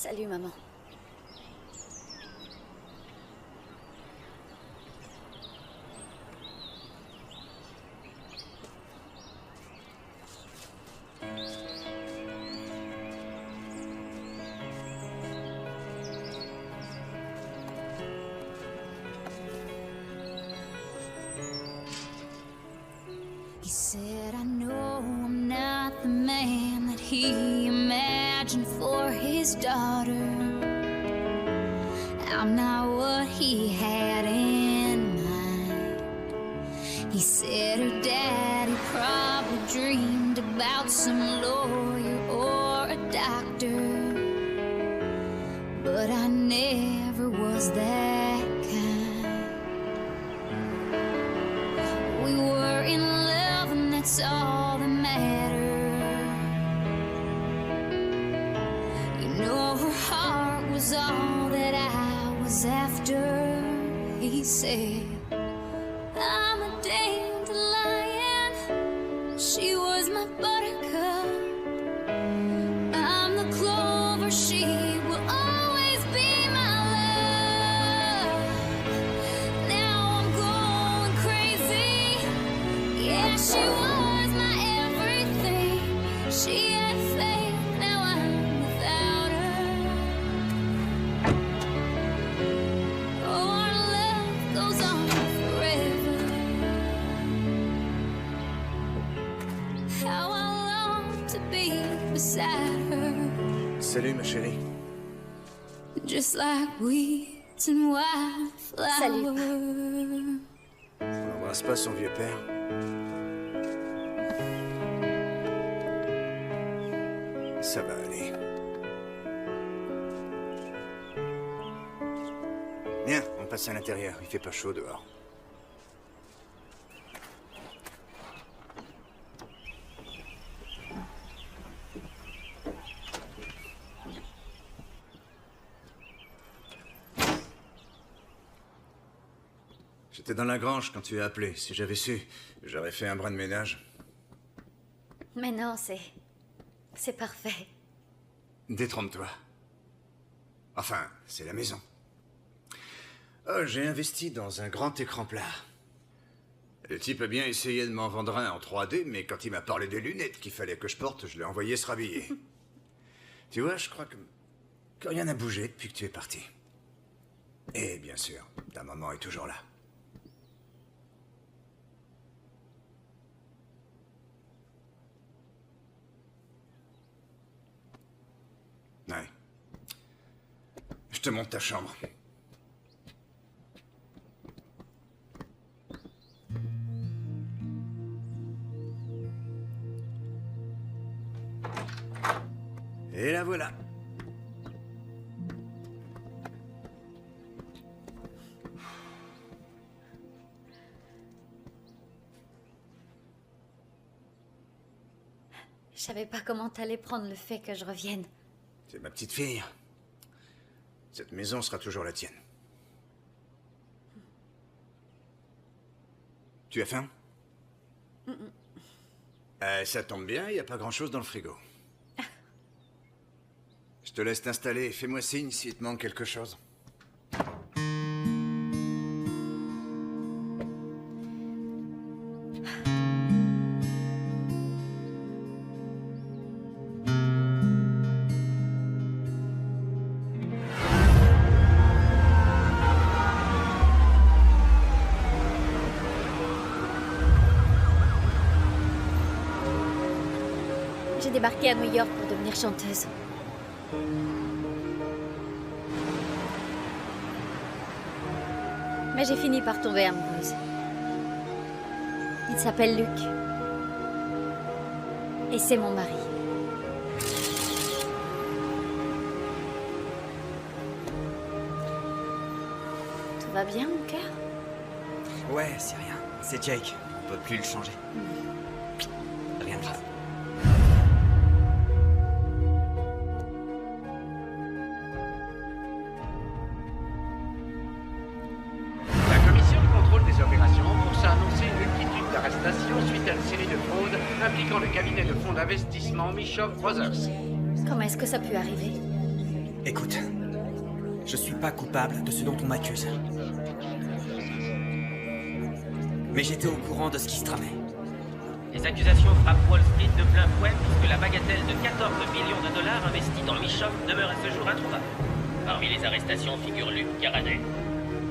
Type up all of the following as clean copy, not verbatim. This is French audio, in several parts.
Salut, maman. He said, I know I'm not the man that he imagined for his daughter. I'm not what he had in mind. He said her daddy probably dreamed about some lawyer or a doctor, but I never was that kind. We were in love and that's all that mattered. You know her heart was all that I was after. He said, I'm a dandelion, she was my buttercup. I'm the clover, she will always be my love. Now I'm going crazy, yeah, she was my everything. She had faith, now I'm without her. Oh, our love goes on forever. How I long to be beside her, Salut ma chérie. just like weeds and wildflowers. On n'embrasse pas son vieux père. Ça va aller. Viens, on passe à l'intérieur. Il fait pas chaud dehors. J'étais dans la grange quand tu as appelé. Si j'avais su, j'aurais fait un brin de ménage. Mais non, c'est parfait. Détrompe-toi. Enfin, c'est la maison. Oh, j'ai investi dans un grand écran plat. Le type a bien essayé de m'en vendre un en 3D, mais quand il m'a parlé des lunettes qu'il fallait que je porte, je l'ai envoyé se rhabiller. Tu vois, je crois que rien n'a bougé depuis que tu es parti. Et bien sûr, ta maman est toujours là. Ouais. Je te montre ta chambre. Et la voilà. Je savais pas comment t'allais prendre le fait que je revienne. C'est ma petite fille. Cette maison sera toujours la tienne. Tu as faim? Ça tombe bien, il n'y a pas grand-chose dans le frigo. Je te laisse t'installer et fais-moi signe s'il te manque quelque chose. J'ai débarqué à New York pour devenir chanteuse. Mais j'ai fini par tomber amoureuse. Il s'appelle Luc. Et c'est mon mari. Tout va bien, mon cœur? Ouais, c'est rien. C'est Jake. On peut plus le changer. Rien de grave. La commission de contrôle des opérations en bourse a annoncé une multitude d'arrestations suite à une série de fraudes impliquant le cabinet de fonds d'investissement Mischoff Brothers. Comment est-ce que ça peut arriver? Écoute, je suis pas coupable de ce dont on m'accuse. Mais j'étais au courant de ce qui se tramait. Les accusations frappent Wall Street de plein fouet puisque la bagatelle de 14 millions de dollars investis dans Michoff demeure à ce jour introuvable. Parmi les arrestations figure Luke Carraday,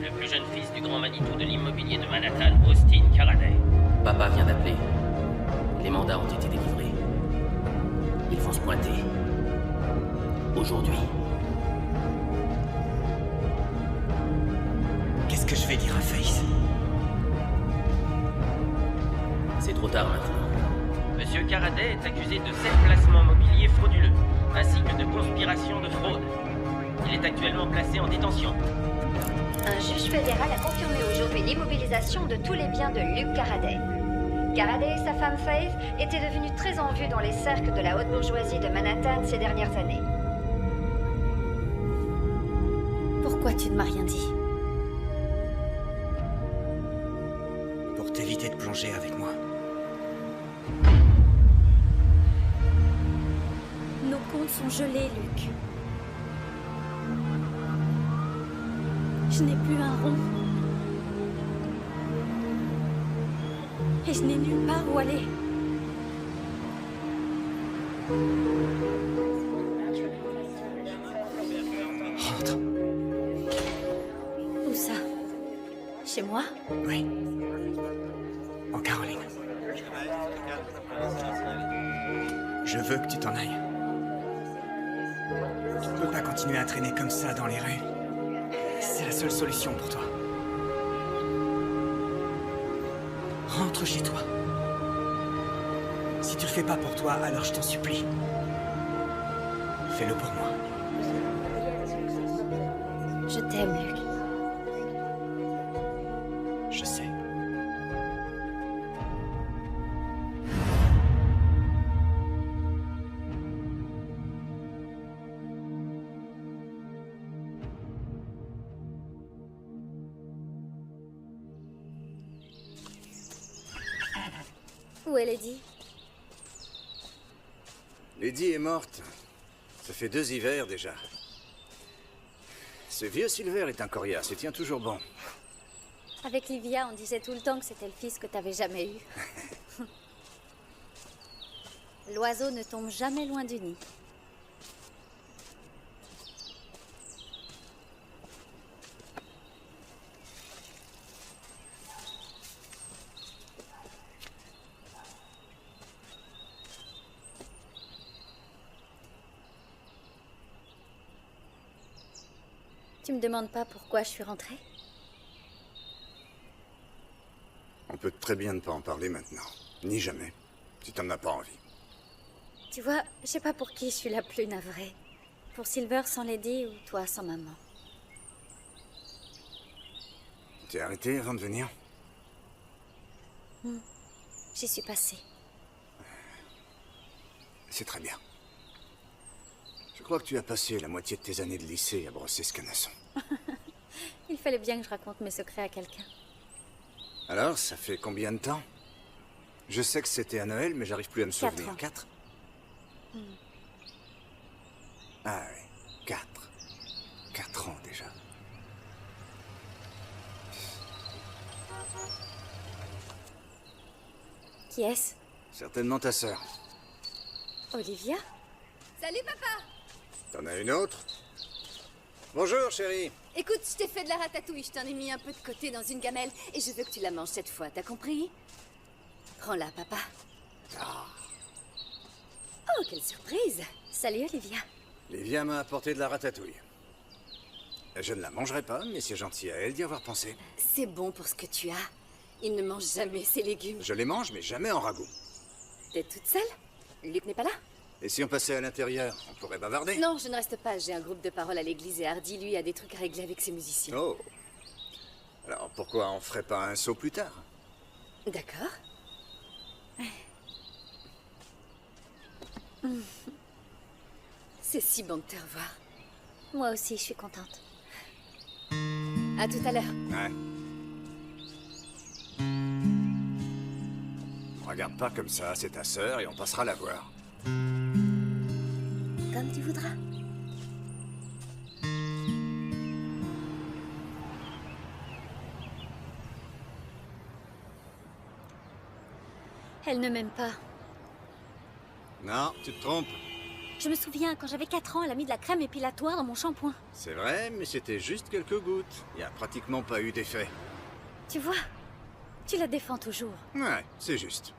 le plus jeune fils du grand Manitou de l'immobilier de Manhattan, Austin Carraday. Papa vient d'appeler. Les mandats ont été délivrés. Ils vont se pointer. Aujourd'hui. Qu'est-ce que je vais dire à Face? C'est trop tard maintenant. Monsieur Carraday est accusé de 7 placements mobiliers frauduleux, ainsi que de conspiration de fraude. Il est actuellement placé en détention. Un juge fédéral a confirmé aujourd'hui l'immobilisation de tous les biens de Luke Carraday. Carraday et sa femme Faith étaient devenus très en vue dans les cercles de la haute bourgeoisie de Manhattan ces dernières années. Pourquoi tu ne m'as rien dit? Pour t'éviter de plonger avec moi. Nos comptes sont gelés, Luke. Je n'ai plus un rond. Et je n'ai nulle part où aller. Rentre. Où ça? Chez moi? Oui. En Caroline. Je veux que tu t'en ailles. Tu ne peux pas continuer à traîner comme ça dans les rues. C'est la seule solution pour toi. Rentre chez toi. Si tu le fais pas pour toi, alors je t'en supplie. Fais-le pour moi. Je t'aime, Luke. Je sais. Où est Lady? Lady est morte. Ça fait 2 hivers déjà. Ce vieux Silver est un coriace, il tient toujours bon. Avec Livia, on disait tout le temps que c'était le fils que t'avais jamais eu. L'oiseau ne tombe jamais loin du nid. Tu me demandes pas pourquoi je suis rentrée? On peut très bien ne pas en parler maintenant. Ni jamais. Si t'en as pas envie. Tu vois, je sais pas pour qui je suis la plus navrée. Pour Silver sans Lady ou toi sans maman. T'es arrêté avant de venir? J'y suis passée. C'est très bien. Je crois que tu as passé la moitié de tes années de lycée à brosser ce canasson. Il fallait bien que je raconte mes secrets à quelqu'un. Alors, ça fait combien de temps? Je sais que c'était à Noël, mais j'arrive plus à me 4 souvenir. ans. 4? Ah oui, 4. 4 ans déjà. Qui est-ce? Certainement ta sœur. Olivia? Salut papa! T'en as une autre? Bonjour, chérie. Écoute, je t'ai fait de la ratatouille, je t'en ai mis un peu de côté dans une gamelle et je veux que tu la manges cette fois, t'as compris? Prends-la, papa. Oh, quelle surprise! Salut, Olivia. Livia m'a apporté de la ratatouille. Je ne la mangerai pas, mais c'est gentil à elle d'y avoir pensé. C'est bon pour ce que tu as. Il ne mange jamais ses légumes. Je les mange, mais jamais en ragoût. T'es toute seule? Luc n'est pas là? Et si on passait à l'intérieur, on pourrait bavarder? Non, je ne reste pas, j'ai un groupe de parole à l'église et Hardy, lui, a des trucs à régler avec ses musiciens. Oh. Alors pourquoi on ferait pas un saut plus tard? D'accord. C'est si bon de te revoir. Moi aussi, je suis contente. À tout à l'heure. Ouais. Regarde pas comme ça, c'est ta sœur et on passera la voir. Comme tu voudras. Elle ne m'aime pas. Non, tu te trompes. Je me souviens, quand j'avais 4 ans, elle a mis de la crème épilatoire dans mon shampoing. C'est vrai, mais c'était juste quelques gouttes. Il n'y a pratiquement pas eu d'effet. Tu vois, tu la défends toujours. Ouais, c'est juste.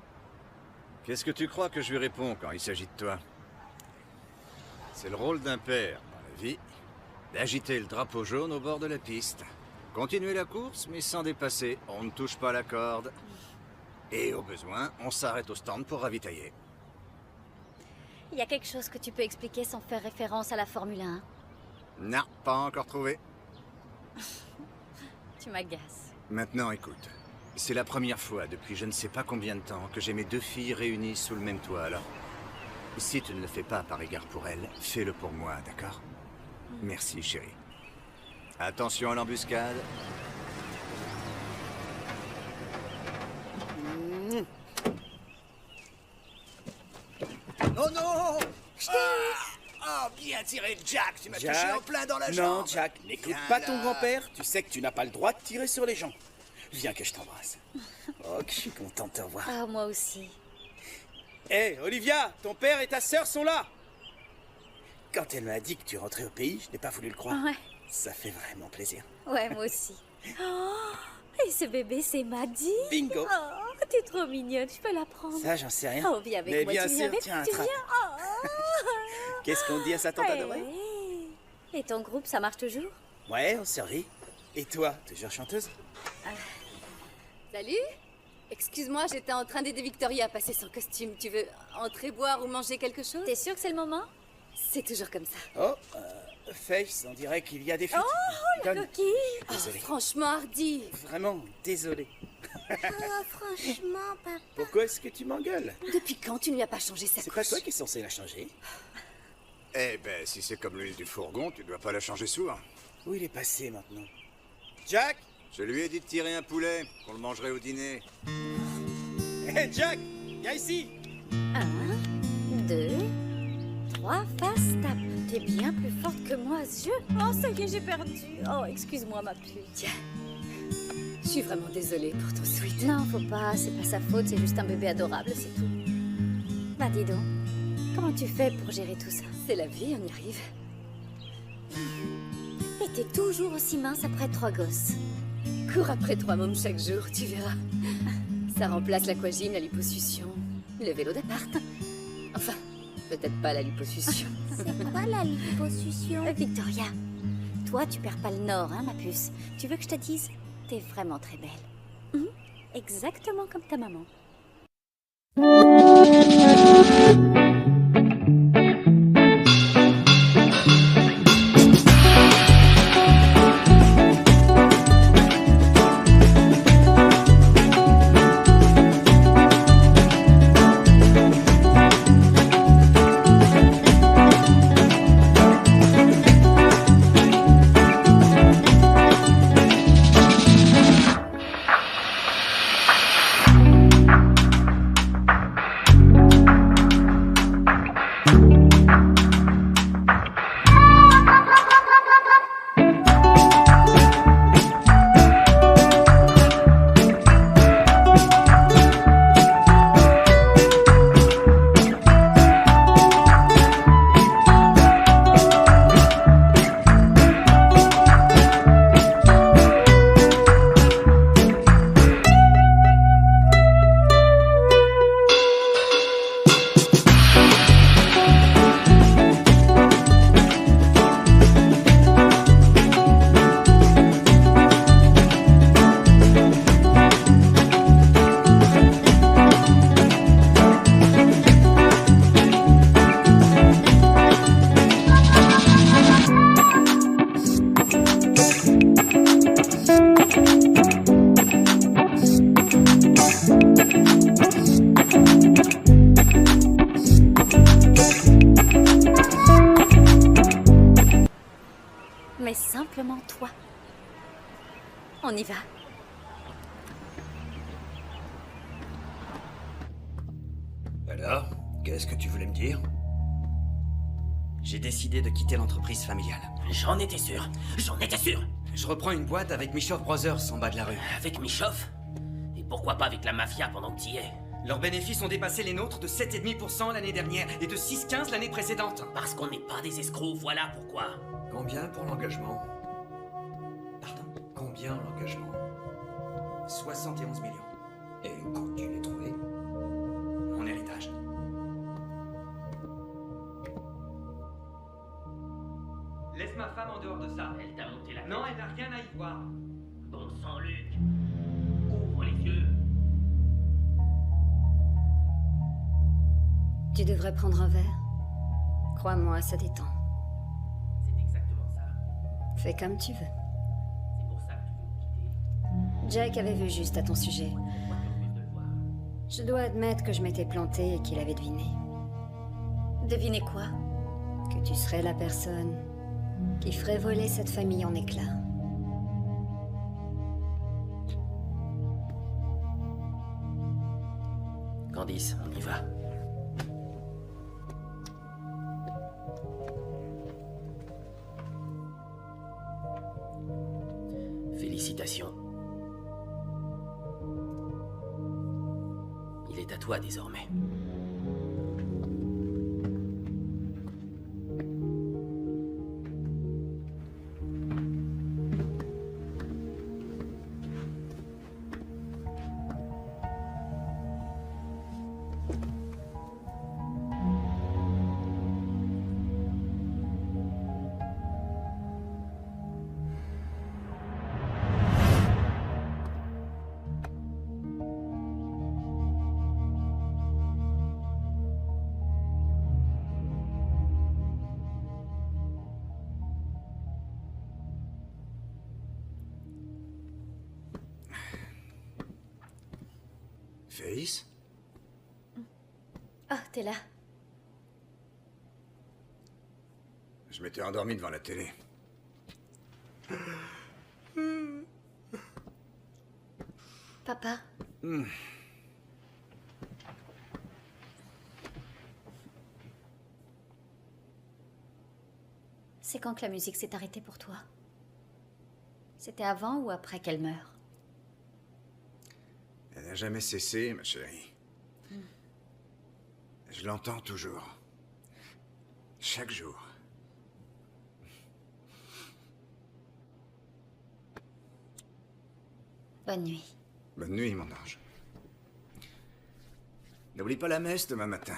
Qu'est-ce que tu crois que je lui réponds quand il s'agit de toi? C'est le rôle d'un père, dans la vie, d'agiter le drapeau jaune au bord de la piste. Continuer la course, mais sans dépasser. On ne touche pas la corde. Et au besoin, on s'arrête au stand pour ravitailler. Il y a quelque chose que tu peux expliquer sans faire référence à la Formule 1. Non, pas encore trouvé. Tu m'agaces. Maintenant, écoute. C'est la première fois depuis je ne sais pas combien de temps que j'ai mes 2 filles réunies sous le même toit, alors... Si tu ne le fais pas par égard pour elles, fais-le pour moi, d'accord? Merci, chérie. Attention à l'embuscade. Oh non! Oh, bien tiré, Jack! Tu m'as touché en plein dans la jambe! Non, Jack, n'écoute Viens pas ton là. grand-père. Tu sais que tu n'as pas le droit de tirer sur les gens. Viens que je t'embrasse. Oh, que je suis content de te revoir. Ah, moi aussi. Hé, Olivia, ton père et ta sœur sont là. Quand elle m'a dit que tu rentrais au pays, je n'ai pas voulu le croire. Ouais. Ça fait vraiment plaisir. Ouais, moi aussi. Oh, et ce bébé, c'est Maddie. Bingo. Oh, t'es trop mignonne, je peux la prendre. Ça, j'en sais rien. Oh, viens avec Mais moi, bien tu viens sûr, avec, tiens, tu attrape. viens. Qu'est-ce qu'on dit à sa tante Ouais, adorée? ouais. Et ton groupe, ça marche toujours? Ouais, on survit. Et toi, toujours chanteuse? Salut. Excuse-moi, j'étais en train d'aider Victoria à passer son costume. Tu veux entrer boire ou manger quelque chose? T'es sûre que c'est le moment? C'est toujours comme ça. Oh, Face, on dirait qu'il y a des fuites. Oh, la Donne. coquille. Désolé. Franchement, Hardy. Vraiment, désolé. Franchement, papa. Pourquoi est-ce que tu m'engueules? Depuis quand tu ne lui as pas changé sa C'est pas couche? toi qui es censé la changer. Eh ben, si c'est comme l'huile du fourgon, tu dois pas la changer souvent. Où il est passé maintenant? Jack? Je lui ai dit de tirer un poulet, qu'on le mangerait au dîner. Hé, Jack! Viens ici! 1, 2, 3, face tape. T'es bien plus forte que moi à ce jeu. Oh, ça y est, j'ai perdu. Oh, excuse-moi, ma pluie. Tiens. Je suis vraiment désolée pour ton sweet. Non, faut pas, c'est pas sa faute, c'est juste un bébé adorable, c'est tout. Bah, dis donc, comment tu fais pour gérer tout ça? C'est la vie, on y arrive. Et t'es toujours aussi mince après 3 gosses. Cours après 3 mômes chaque jour, tu verras. Ça remplace l'aquagym, la liposuction, le vélo d'appart. Enfin, peut-être pas la liposuction. C'est quoi la liposuction? Victoria, toi, tu perds pas le nord, hein, ma puce. Tu veux que je te dise? T'es vraiment très belle. Exactement comme ta maman. Mais simplement toi. On y va. Alors, qu'est-ce que tu voulais me dire? J'ai décidé de quitter l'entreprise familiale. J'en étais sûr. J'en étais sûr. Je reprends une boîte avec Mischoff Brothers en bas de la rue. Avec Mischoff? Et pourquoi pas avec la mafia pendant que t'y es? Leurs bénéfices ont dépassé les nôtres de 7,5% l'année dernière et de 6,15% l'année précédente. Parce qu'on n'est pas des escrocs, voilà pourquoi. Combien pour l'engagement? Pardon? Combien l'engagement? 71 millions. Et où comptes-tu les trouver? Mon héritage. Laisse ma femme en dehors de ça. Elle t'a monté la tête. Non, elle n'a rien à y voir. Bon sang, Luc. Ouvre les yeux. Tu devrais prendre un verre. Crois-moi, ça détend. C'est exactement ça. Fais comme tu veux. C'est pour ça que tu veux me quitter. Jack avait vu juste à ton sujet. Moi qui refuse de le voir. Je dois admettre que je m'étais plantée et qu'il avait deviné. Devinez quoi? Que tu serais la personne qui ferait voler cette famille en éclats. Candice, on y va. Félicitations. Il est à toi désormais. Face? Oh, t'es là. Je m'étais endormi devant la télé. Papa, c'est quand que la musique s'est arrêtée pour toi? C'était avant ou après qu'elle meure? Elle n'a jamais cessé, ma chérie. Je l'entends toujours. Chaque jour. Bonne nuit. Bonne nuit, mon ange. N'oublie pas la messe demain matin.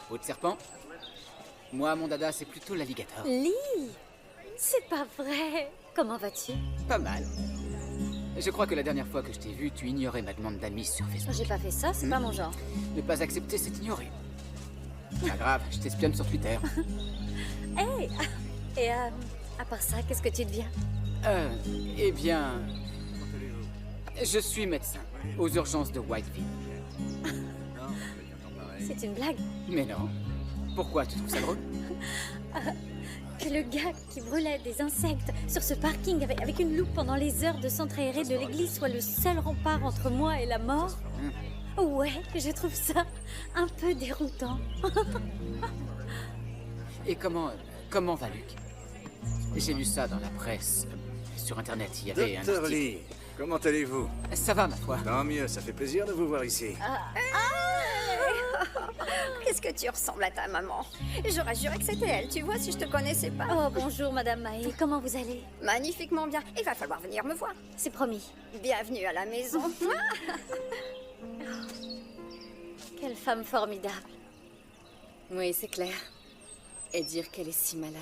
Peau de serpent. Moi, mon dada, c'est plutôt l'alligator. Lee, c'est pas vrai. Comment vas-tu? Pas mal. Je crois que la dernière fois que je t'ai vu, tu ignorais ma demande d'amis sur Facebook. J'ai pas fait ça, c'est pas mon genre. Ne pas accepter, c'est ignorer. Pas grave, je t'espionne sur Twitter. Hey, et à part ça, qu'est-ce que tu deviens? Eh bien... Je suis médecin, aux urgences de Whiteville. C'est une blague? Mais non. Pourquoi, tu trouves ça drôle? Que le gars qui brûlait des insectes sur ce parking avec une loupe pendant les heures de centre aéré de l'église soit le seul rempart entre moi et la mort? Ouais, je trouve ça un peu déroutant. Et comment va Luc? J'ai lu ça dans la presse. Sur Internet, il y avait Docteur Lee, Comment allez-vous? Ça va, ma foi. Tant mieux, ça fait plaisir de vous voir ici. Qu'est-ce que tu ressembles à ta maman? J'aurais juré que c'était elle, tu vois, si je te connaissais pas. Oh, bonjour, Madame Mae. Comment vous allez? Magnifiquement bien. Il va falloir venir me voir. C'est promis. Bienvenue à la maison. Quelle femme formidable. Oui, c'est clair. Et dire qu'elle est si malade.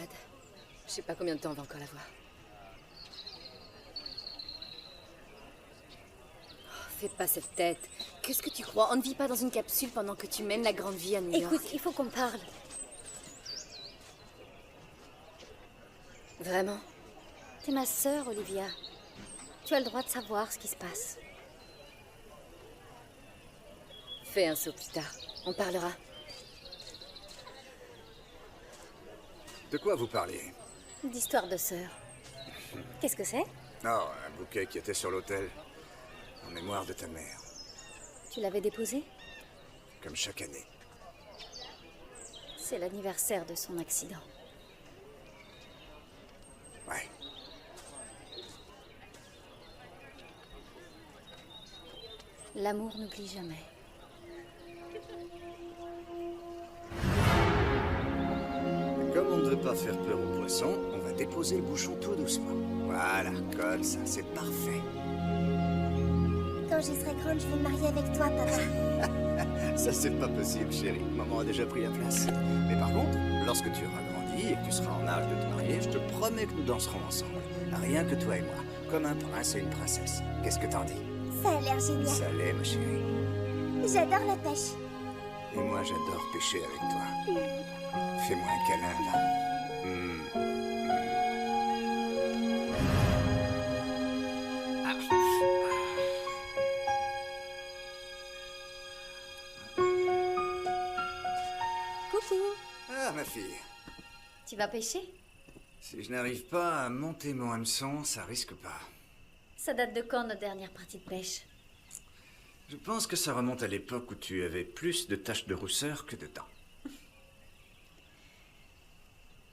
Je sais pas combien de temps on va encore la voir. Oh, fais pas cette tête. Qu'est-ce que tu crois? On ne vit pas dans une capsule pendant que tu mènes la grande vie à New York. Écoute, il faut qu'on parle. Vraiment? T'es ma sœur, Olivia. Tu as le droit de savoir ce qui se passe. Fais un saut plus tard. On parlera. De quoi vous parlez? D'histoire de sœur. Qu'est-ce que c'est? Oh, un bouquet qui était sur l'autel. En mémoire de ta mère. Tu l'avais déposé? Comme chaque année. C'est l'anniversaire de son accident. Ouais. L'amour n'oublie jamais. Comme on ne veut pas faire peur aux poissons, on va déposer le bouchon tout doucement. Voilà, comme ça, c'est parfait. Quand je serai grande, je veux me marier avec toi, papa. Ça, c'est pas possible, chérie. Maman a déjà pris la place. Mais par contre, lorsque tu auras grandi et que tu seras en âge de te marier, je te promets que nous danserons ensemble. Rien que toi et moi, comme un prince et une princesse. Qu'est-ce que t'en dis? Ça a l'air génial. Ça l'est, ma chérie. J'adore la pêche. Et moi, j'adore pêcher avec toi. Fais-moi un câlin, là. Coucou. Ah, ma fille. Tu vas pêcher? Si je n'arrive pas à monter mon hameçon, ça risque pas. Ça date de quand, notre dernière partie de pêche? Je pense que ça remonte à l'époque où tu avais plus de taches de rousseur que de dents.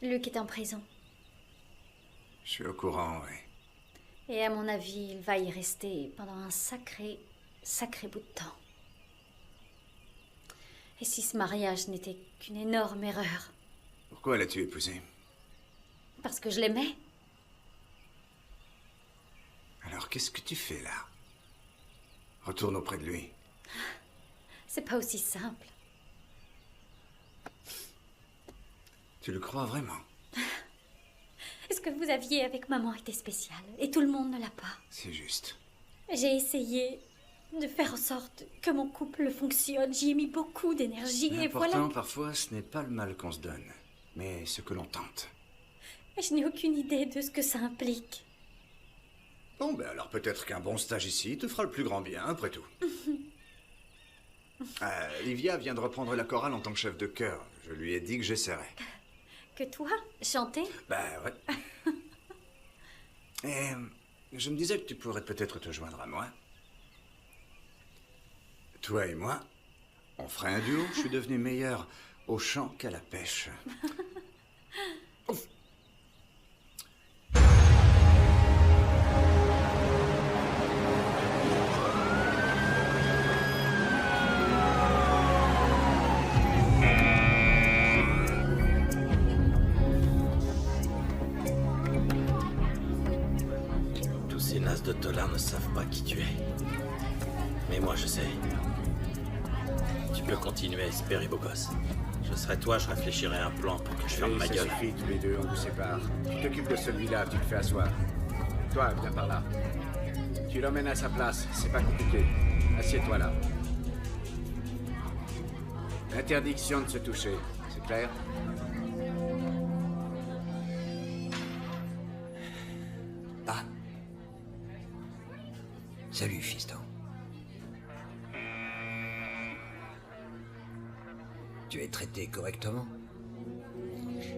Luc est en prison. Je suis au courant, oui. Et à mon avis, il va y rester pendant un sacré bout de temps. Et si ce mariage n'était qu'une énorme erreur? Pourquoi l'as-tu épousé? Parce que je l'aimais. Alors qu'est-ce que tu fais là? Retourne auprès de lui. C'est pas aussi simple. Tu le crois vraiment? Ce que vous aviez avec maman était spécial, et tout le monde ne l'a pas. C'est juste. J'ai essayé de faire en sorte que mon couple fonctionne. J'y ai mis beaucoup d'énergie, et voilà. L'important, parfois, ce n'est pas le mal qu'on se donne, mais ce que l'on tente. Je n'ai aucune idée de ce que ça implique. Bon, ben alors peut-être qu'un bon stage ici te fera le plus grand bien, après tout. Livia vient de reprendre la chorale en tant que chef de chœur. Je lui ai dit que j'essaierais. Que toi, chanter? Ben ouais. Et je me disais que tu pourrais peut-être te joindre à moi. Toi et moi, on ferait un duo. Je suis devenu meilleur au chant qu'à la pêche. Ouf. Tous ces nazes de tolards ne savent pas qui tu es. Mais moi, je sais. Tu peux continuer à espérer, beau gosse. Je serais toi, je réfléchirais à un plan pour que je ferme ma gueule. Ça suffit, tous les deux, on vous sépare. Tu t'occupes de celui-là, tu le fais asseoir. Toi, viens par là. Tu l'emmènes à sa place, c'est pas compliqué. Assieds-toi là. Interdiction de se toucher, c'est clair? Ah. Salut, fiston. Tu es traité correctement?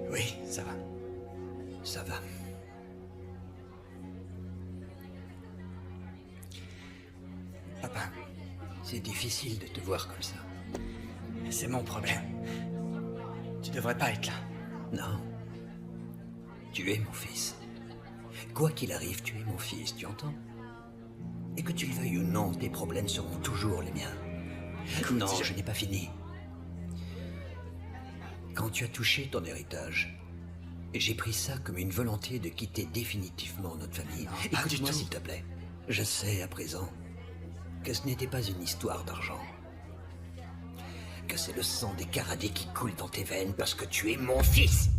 Oui, ça va. Ça va. Papa, c'est difficile de te voir comme ça. C'est mon problème. Tu devrais pas être là. Non. Tu es mon fils. Quoi qu'il arrive, tu es mon fils, tu entends? Et que tu le veuilles ou non, tes problèmes seront toujours les miens. Écoute, non, je n'ai pas fini. Quand tu as touché ton héritage, j'ai pris ça comme une volonté de quitter définitivement notre famille. Écoute-moi s'il te plaît. Je sais à présent que ce n'était pas une histoire d'argent. Que c'est le sang des Caradés qui coule dans tes veines parce que tu es mon fils.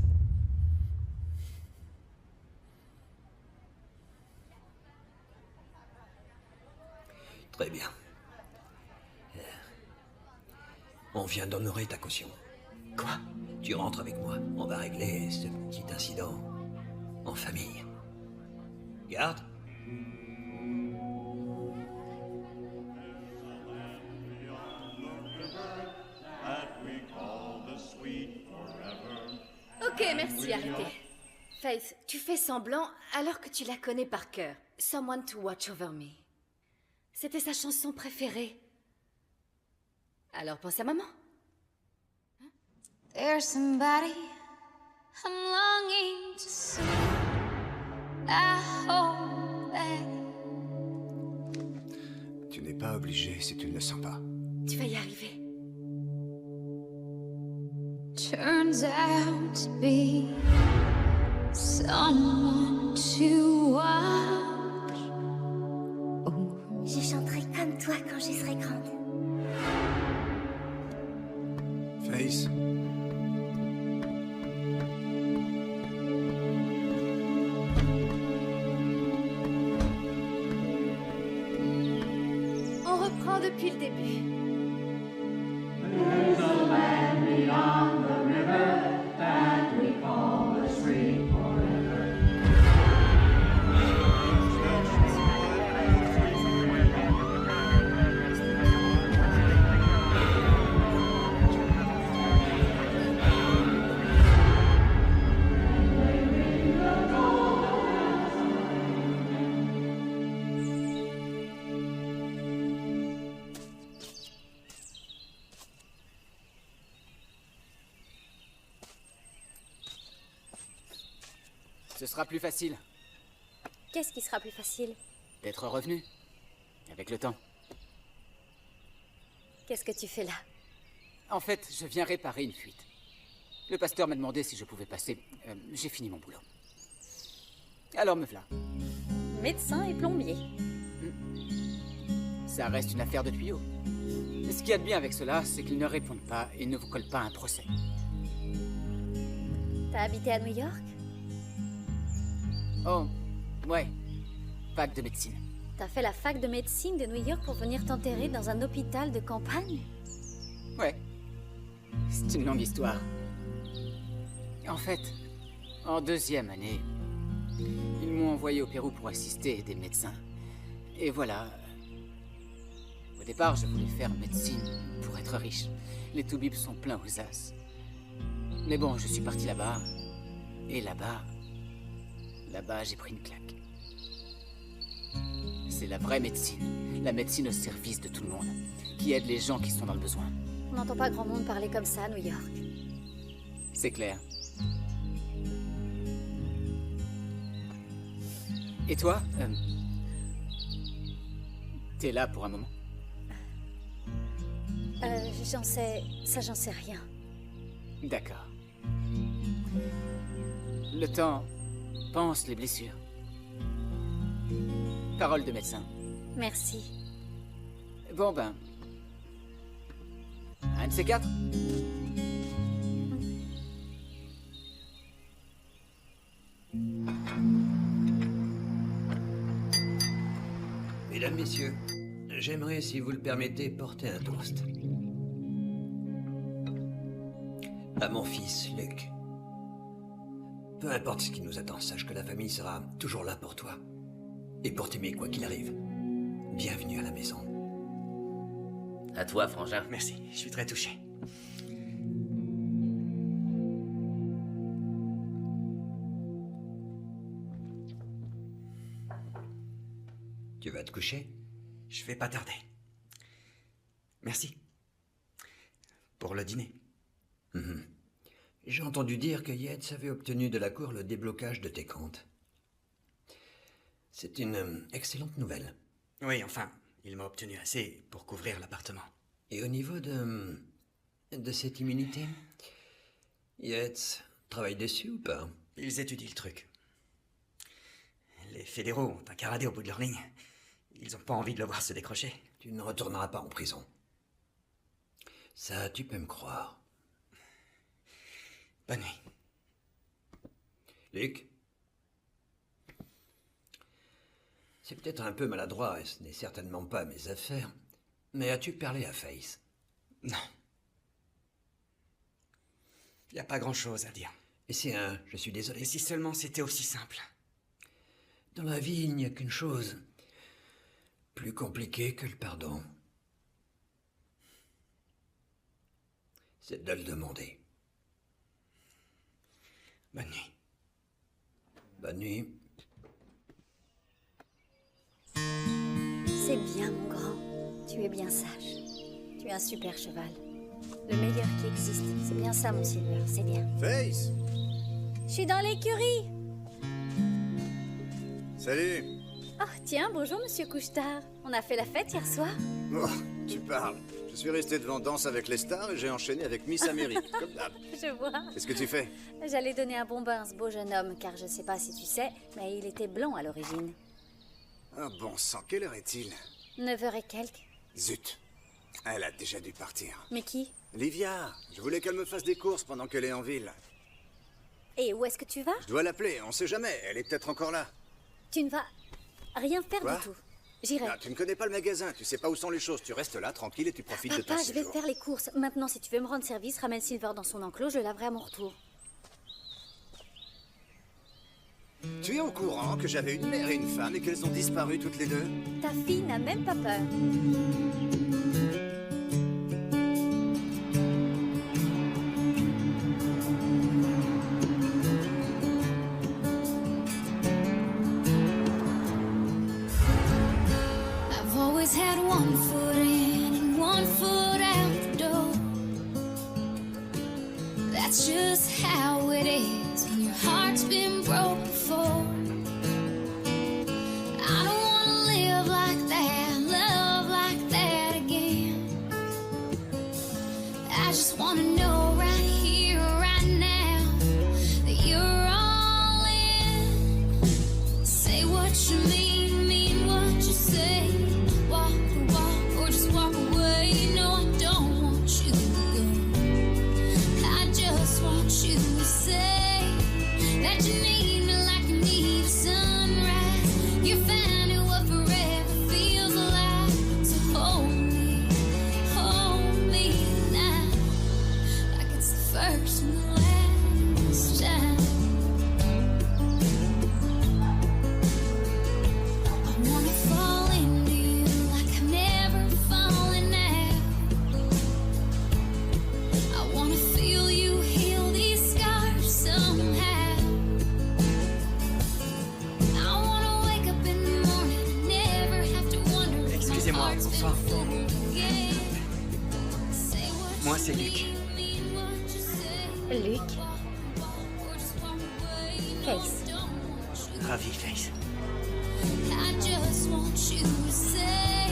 Très bien. On vient d'honorer ta caution. Quoi? Tu rentres avec moi. On va régler ce petit incident en famille. Garde. Ok, merci, arrêtez. Faith, tu fais semblant alors que tu la connais par cœur. Someone to watch over me. C'était sa chanson préférée. Alors pense à maman. There's somebody I'm longing to see. I hope that Tu n'es pas obligé si tu ne le sens pas. tu vas y arriver. turns out to be someone to watch. Je chanterai comme toi quand je serai grande. Face. On reprend depuis le début. Ce sera plus facile Qu'est-ce qui sera plus facile? d'être revenu. Avec le temps. Qu'est-ce que tu fais là? En fait, je viens réparer une fuite. Le pasteur m'a demandé si je pouvais passer. J'ai fini mon boulot. Alors me voilà. Médecin et plombier. Ça reste une affaire de tuyaux. Ce qu'il y a de bien avec cela, c'est qu'ils ne répondent pas et ne vous collent pas un procès. T'as habité à New York? Oh, ouais. Fac de médecine. T'as fait la fac de médecine de New York pour venir t'enterrer dans un hôpital de campagne? Ouais. C'est une longue histoire. En fait, en deuxième année, ils m'ont envoyé au Pérou pour assister des médecins. Et voilà. Au départ, je voulais faire médecine pour être riche. Les toubibs sont pleins aux as. Mais bon, je suis parti là-bas. Et là-bas, j'ai pris une claque. C'est la vraie médecine. La médecine au service de tout le monde. Qui aide les gens qui sont dans le besoin. On n'entend pas grand monde parler comme ça à New York. C'est clair. Et toi, t'es là pour un moment? J'en sais rien. D'accord. Le temps pense les blessures. Parole de médecin. Merci. Bon ben... un de ces quatre? Mesdames, messieurs, j'aimerais, si vous le permettez, porter un toast. À mon fils, Luc. Peu importe ce qui nous attend, sache que la famille sera toujours là pour toi. Et pour t'aimer quoi qu'il arrive. Bienvenue à la maison. À toi, frangin. Merci, je suis très touché. Tu vas te coucher? Je vais pas tarder. Merci. Pour le dîner. J'ai entendu dire que Yates avait obtenu de la cour le déblocage de tes comptes. C'est une excellente nouvelle. Oui, enfin, il m'a obtenu assez pour couvrir l'appartement. Et au niveau de cette immunité, Yates travaille dessus ou pas? Ils étudient le truc. Les fédéraux ont un Caradé au bout de leur ligne. Ils ont pas envie de le voir se décrocher. Tu ne retourneras pas en prison. Ça, tu peux me croire. Bonne nuit. Luc? C'est peut-être un peu maladroit et ce n'est certainement pas mes affaires, mais as-tu parlé à Faith? Non. Il n'y a pas grand-chose à dire. Et c'est un « je suis désolé ». Et si seulement c'était aussi simple. Dans la vie, il n'y a qu'une chose plus compliquée que le pardon. C'est de le demander. Bonne nuit. Bonne nuit. C'est bien, mon grand. Tu es bien sage. Tu es un super cheval. Le meilleur qui existe. C'est bien ça, mon Silver. C'est bien. Face! Je suis dans l'écurie. Salut! Oh, tiens, bonjour, monsieur Couche-Tard. On a fait la fête hier soir. Oh, tu parles. Je suis resté devant Danse avec les stars et j'ai enchaîné avec Miss Amérique, comme d'hab. Je vois. Qu'est-ce que tu fais? J'allais donner un bon bain à ce beau jeune homme, car je sais pas si tu sais, mais il était blanc à l'origine. Ah bon sang, quelle heure est-il? 9h et quelques. Zut. Elle a déjà dû partir. Mais qui? Livia, je voulais qu'elle me fasse des courses pendant qu'elle est en ville. Et où est-ce que tu vas? Je dois l'appeler, on sait jamais, elle est peut-être encore là. Tu ne vas rien faire Quoi? du tout. J'irai. Ah, tu ne connais pas le magasin, tu sais pas où sont les choses, tu restes là, tranquille, et tu profites de ton Papa, je vais séjour. faire les courses. Maintenant, si tu veux me rendre service, ramène Silver dans son enclos, je laverai à mon retour. Tu es au courant que j'avais une mère et une femme et qu'elles ont disparu toutes les deux? Ta fille n'a même pas peur. I've always had one foot in and one foot out the door. That's just how it is when your heart's been broke before. I don't wanna live like that, love like that again. I just wanna know right here, right now, that you're all in. Say what you mean what you say. Walk the walk or just walk away. No, I don't want you to go. I just want you to say that you need me like you need a sunrise. You found it what forever feels like. So hold me now, like it's the first and the last time. I wanna fall into you like I've never fallen out. I wanna feel you heal these scars somehow. I wanna wake up in the morning and never have to wonder if my Excusez-moi, heart's been bonsoir. full again. Say what Moi, c'est Luc. you mean what you say. Luc. Or just walk away. No, Face. I don't want you. Ravi, Face. I just want you to say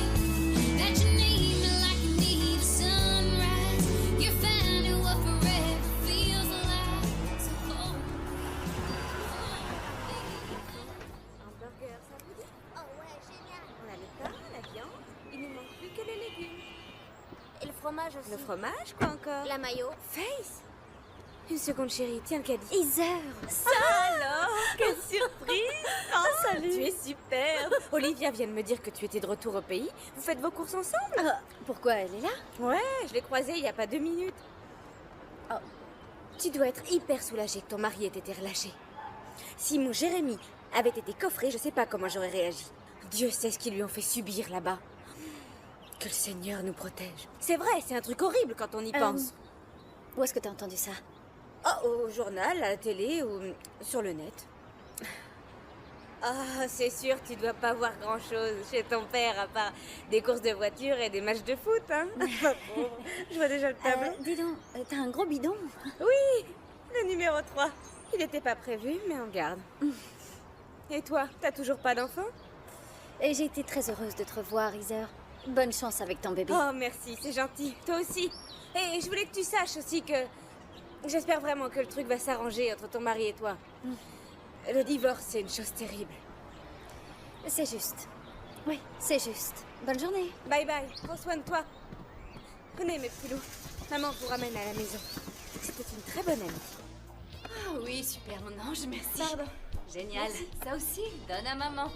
that you need me like you need a sunrise. You found it what forever feels like. So hold Un burger, ça vous dit? Oh ouais, génial. On a le pain, la viande, il nous manque plus que les légumes. Et le fromage aussi. Le fromage, quoi encore? La mayo. Face! Une seconde, chérie, tiens le caddie. Heather. Ça alors? Quelle surprise! Oh, salut! Tu es superbe! Olivia vient de me dire que tu étais de retour au pays. Vous faites vos courses ensemble? Pourquoi elle est là? Ouais, je l'ai croisée il y a pas 2 minutes. Oh, tu dois être hyper soulagée que ton mari ait été relâché. Si mon Jérémy avait été coffré, je sais pas comment j'aurais réagi. Dieu sait ce qu'ils lui ont fait subir là-bas. Que le Seigneur nous protège. C'est vrai, c'est un truc horrible quand on y pense. Où est-ce que t'as entendu ça? Oh, au journal, à la télé ou sur le net. Ah, c'est sûr, tu dois pas voir grand-chose chez ton père à part des courses de voiture et des matchs de foot, hein. Pas pauvre. Je vois déjà le tableau. Dis donc, t'as un gros bidon. Oui, le numéro 3. Il n'était pas prévu, mais on garde. Et toi, t'as toujours pas d'enfant? Et j'ai été très heureuse de te revoir, Heather. Bonne chance avec ton bébé. Oh, merci, c'est gentil. Toi aussi. Et je voulais que tu saches aussi que... J'espère vraiment que le truc va s'arranger entre ton mari et toi. Le divorce, c'est une chose terrible. C'est juste. Oui, c'est juste. Bonne journée. Bye bye. Prends soin de toi. Venez, mes petits loups. Maman vous ramène à la maison. C'était une très bonne amie. Ah oui, super, mon ange, merci. Pardon. Génial. Merci. Ça aussi, donne à maman.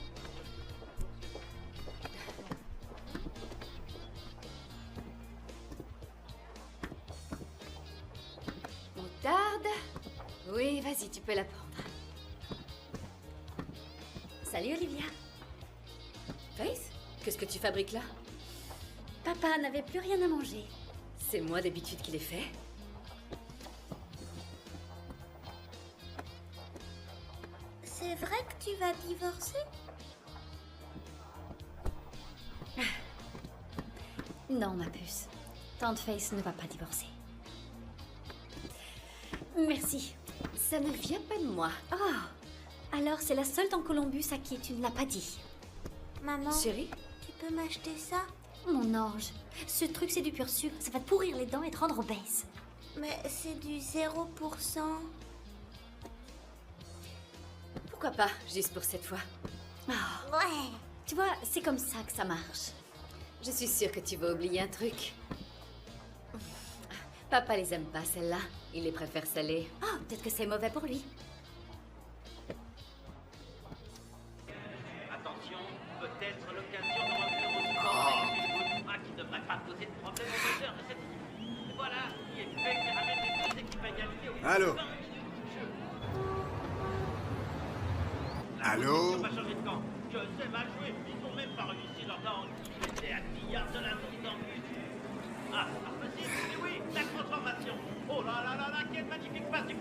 Moutarde. Oui, vas-y, tu peux la prendre. Salut, Olivia. Faith, qu'est-ce que tu fabriques là? Papa n'avait plus rien à manger. C'est moi d'habitude qui l'ai fait. C'est vrai que tu vas divorcer? Non, ma puce. Tante Faith ne va pas divorcer. Merci. Ça ne vient pas de moi. Oh, alors c'est la seule dans Columbus à qui tu ne l'as pas dit. Maman, Chérie, tu peux m'acheter ça? Mon ange, ce truc c'est du pur sucre, ça va te pourrir les dents et te rendre obèse. Mais c'est du 0%. pourquoi pas, juste pour cette fois. Oh. Ouais. Tu vois, c'est comme ça que ça marche. Je suis sûre que tu vas oublier un truc. Papa les aime pas, celles-là. Il les préfère salées. Oh, peut-être que c'est mauvais pour lui. Attention, peut-être l'occasion de revenir au qui ne devrait pas poser de problème au moteur de cette équipe. Et voilà, qui est fait qui ramène les deux équipes à égalité au Allô? Allô? Ils n'ont pas changé de camp. Je sais mal jouer. Ils n'ont même pas réussi leur temps. Ils étaient à 10 yards de la mise en but. Ah, c'est pas possible. Mais oui, la transformation. Oh là là là là, quelle magnifique passe du...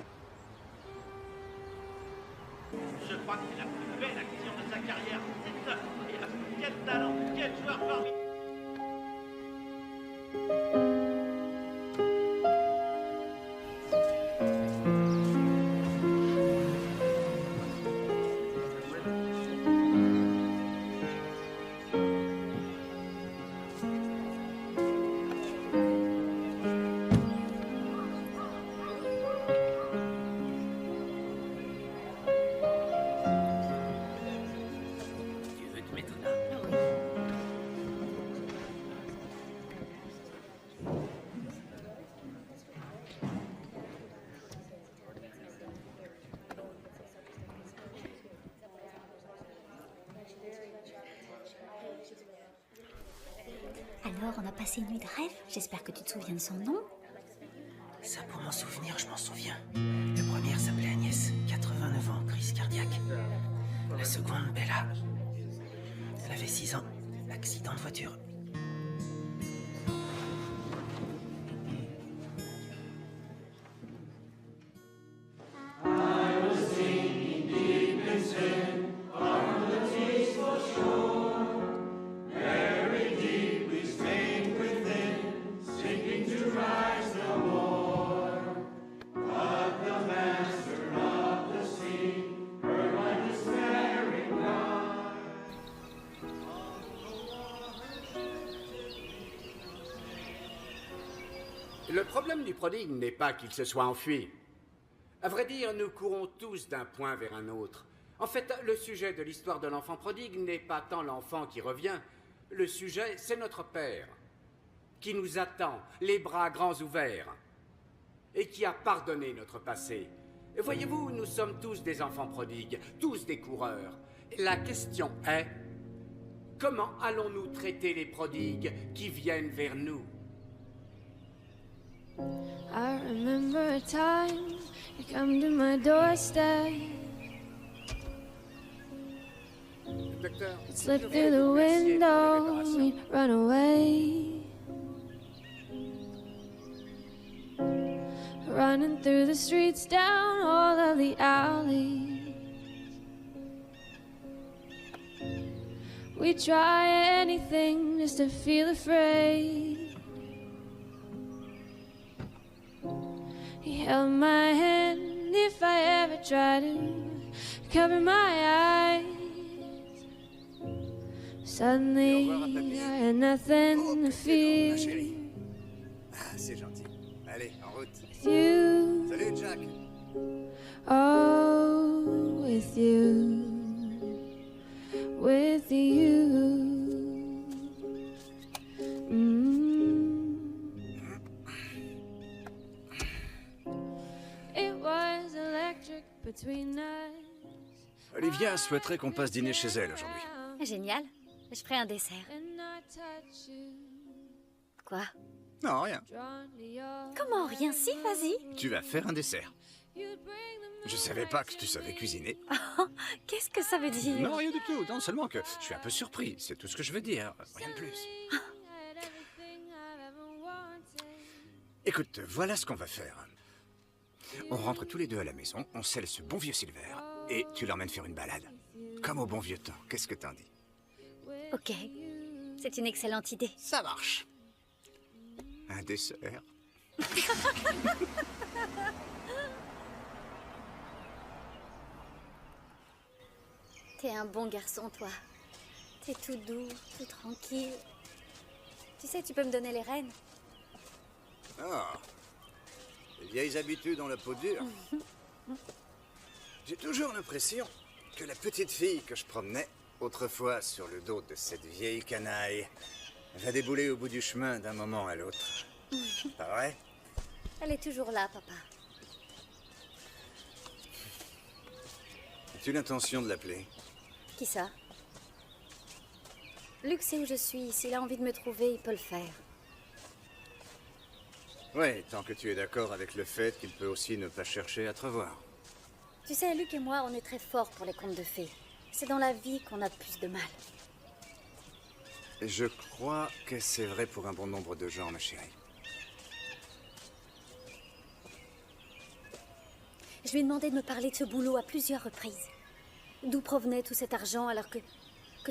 Je crois que c'est la plus belle action de sa carrière. C'est ça. Et quel talent, quel joueur formidable. Alors, on a passé une nuit de rêve. J'espère que tu te souviens de son nom. Ça, pour m'en souvenir, je m'en souviens. La première s'appelait Agnès, 89 ans, crise cardiaque. La seconde, Bella. Elle avait 6 ans, accident de voiture. Le problème du prodigue n'est pas qu'il se soit enfui. À vrai dire, nous courons tous d'un point vers un autre. En fait, le sujet de l'histoire de l'enfant prodigue n'est pas tant l'enfant qui revient. Le sujet, c'est notre père, qui nous attend, les bras grands ouverts, et qui a pardonné notre passé. Et voyez-vous, nous sommes tous des enfants prodigues, tous des coureurs. La question est, comment allons-nous traiter les prodigues qui viennent vers nous? I remember a time you come to my doorstep. Slip through the window, we'd run away. Running through the streets, down all of the alleys. We try anything just to feel afraid. He held my hand if I ever try to cover my eyes. Suddenly, I had nothing to fear. Ah, c'est gentil. Allez, en route. You. Salut, Jack. Oh, with you. With you. It was electric between us. Olivia souhaiterait qu'on passe dîner chez elle aujourd'hui. Génial. Je ferai un dessert. Quoi? Non, rien. Comment rien? Si, vas-y. Tu vas faire un dessert. Je savais pas que tu savais cuisiner. Qu'est-ce que ça veut dire? Non, rien du tout. Non, seulement que je suis un peu surpris. C'est tout ce que je veux dire. Rien de plus. Écoute, voilà ce qu'on va faire. On rentre tous les deux à la maison, on scelle ce bon vieux Silver, et tu l'emmènes faire une balade. Comme au bon vieux temps. Qu'est-ce que t'en dis? Ok. C'est une excellente idée. Ça marche. Un dessert. T'es un bon garçon, toi. T'es tout doux, tout tranquille. Tu sais, tu peux me donner les rênes. Ah. Les vieilles habitudes ont la peau dure. J'ai toujours l'impression que la petite fille que je promenais autrefois sur le dos de cette vieille canaille va débouler au bout du chemin d'un moment à l'autre. Pas vrai? Elle est toujours là, papa. As-tu l'intention de l'appeler? Qui ça? Luc sait où je suis. S'il a envie de me trouver, il peut le faire. Ouais, tant que tu es d'accord avec le fait qu'il peut aussi ne pas chercher à te revoir. Tu sais, Luc et moi, on est très forts pour les contes de fées. C'est dans la vie qu'on a plus de mal. Je crois que c'est vrai pour un bon nombre de gens, ma chérie. Je lui ai demandé de me parler de ce boulot à plusieurs reprises. D'où provenait tout cet argent alors que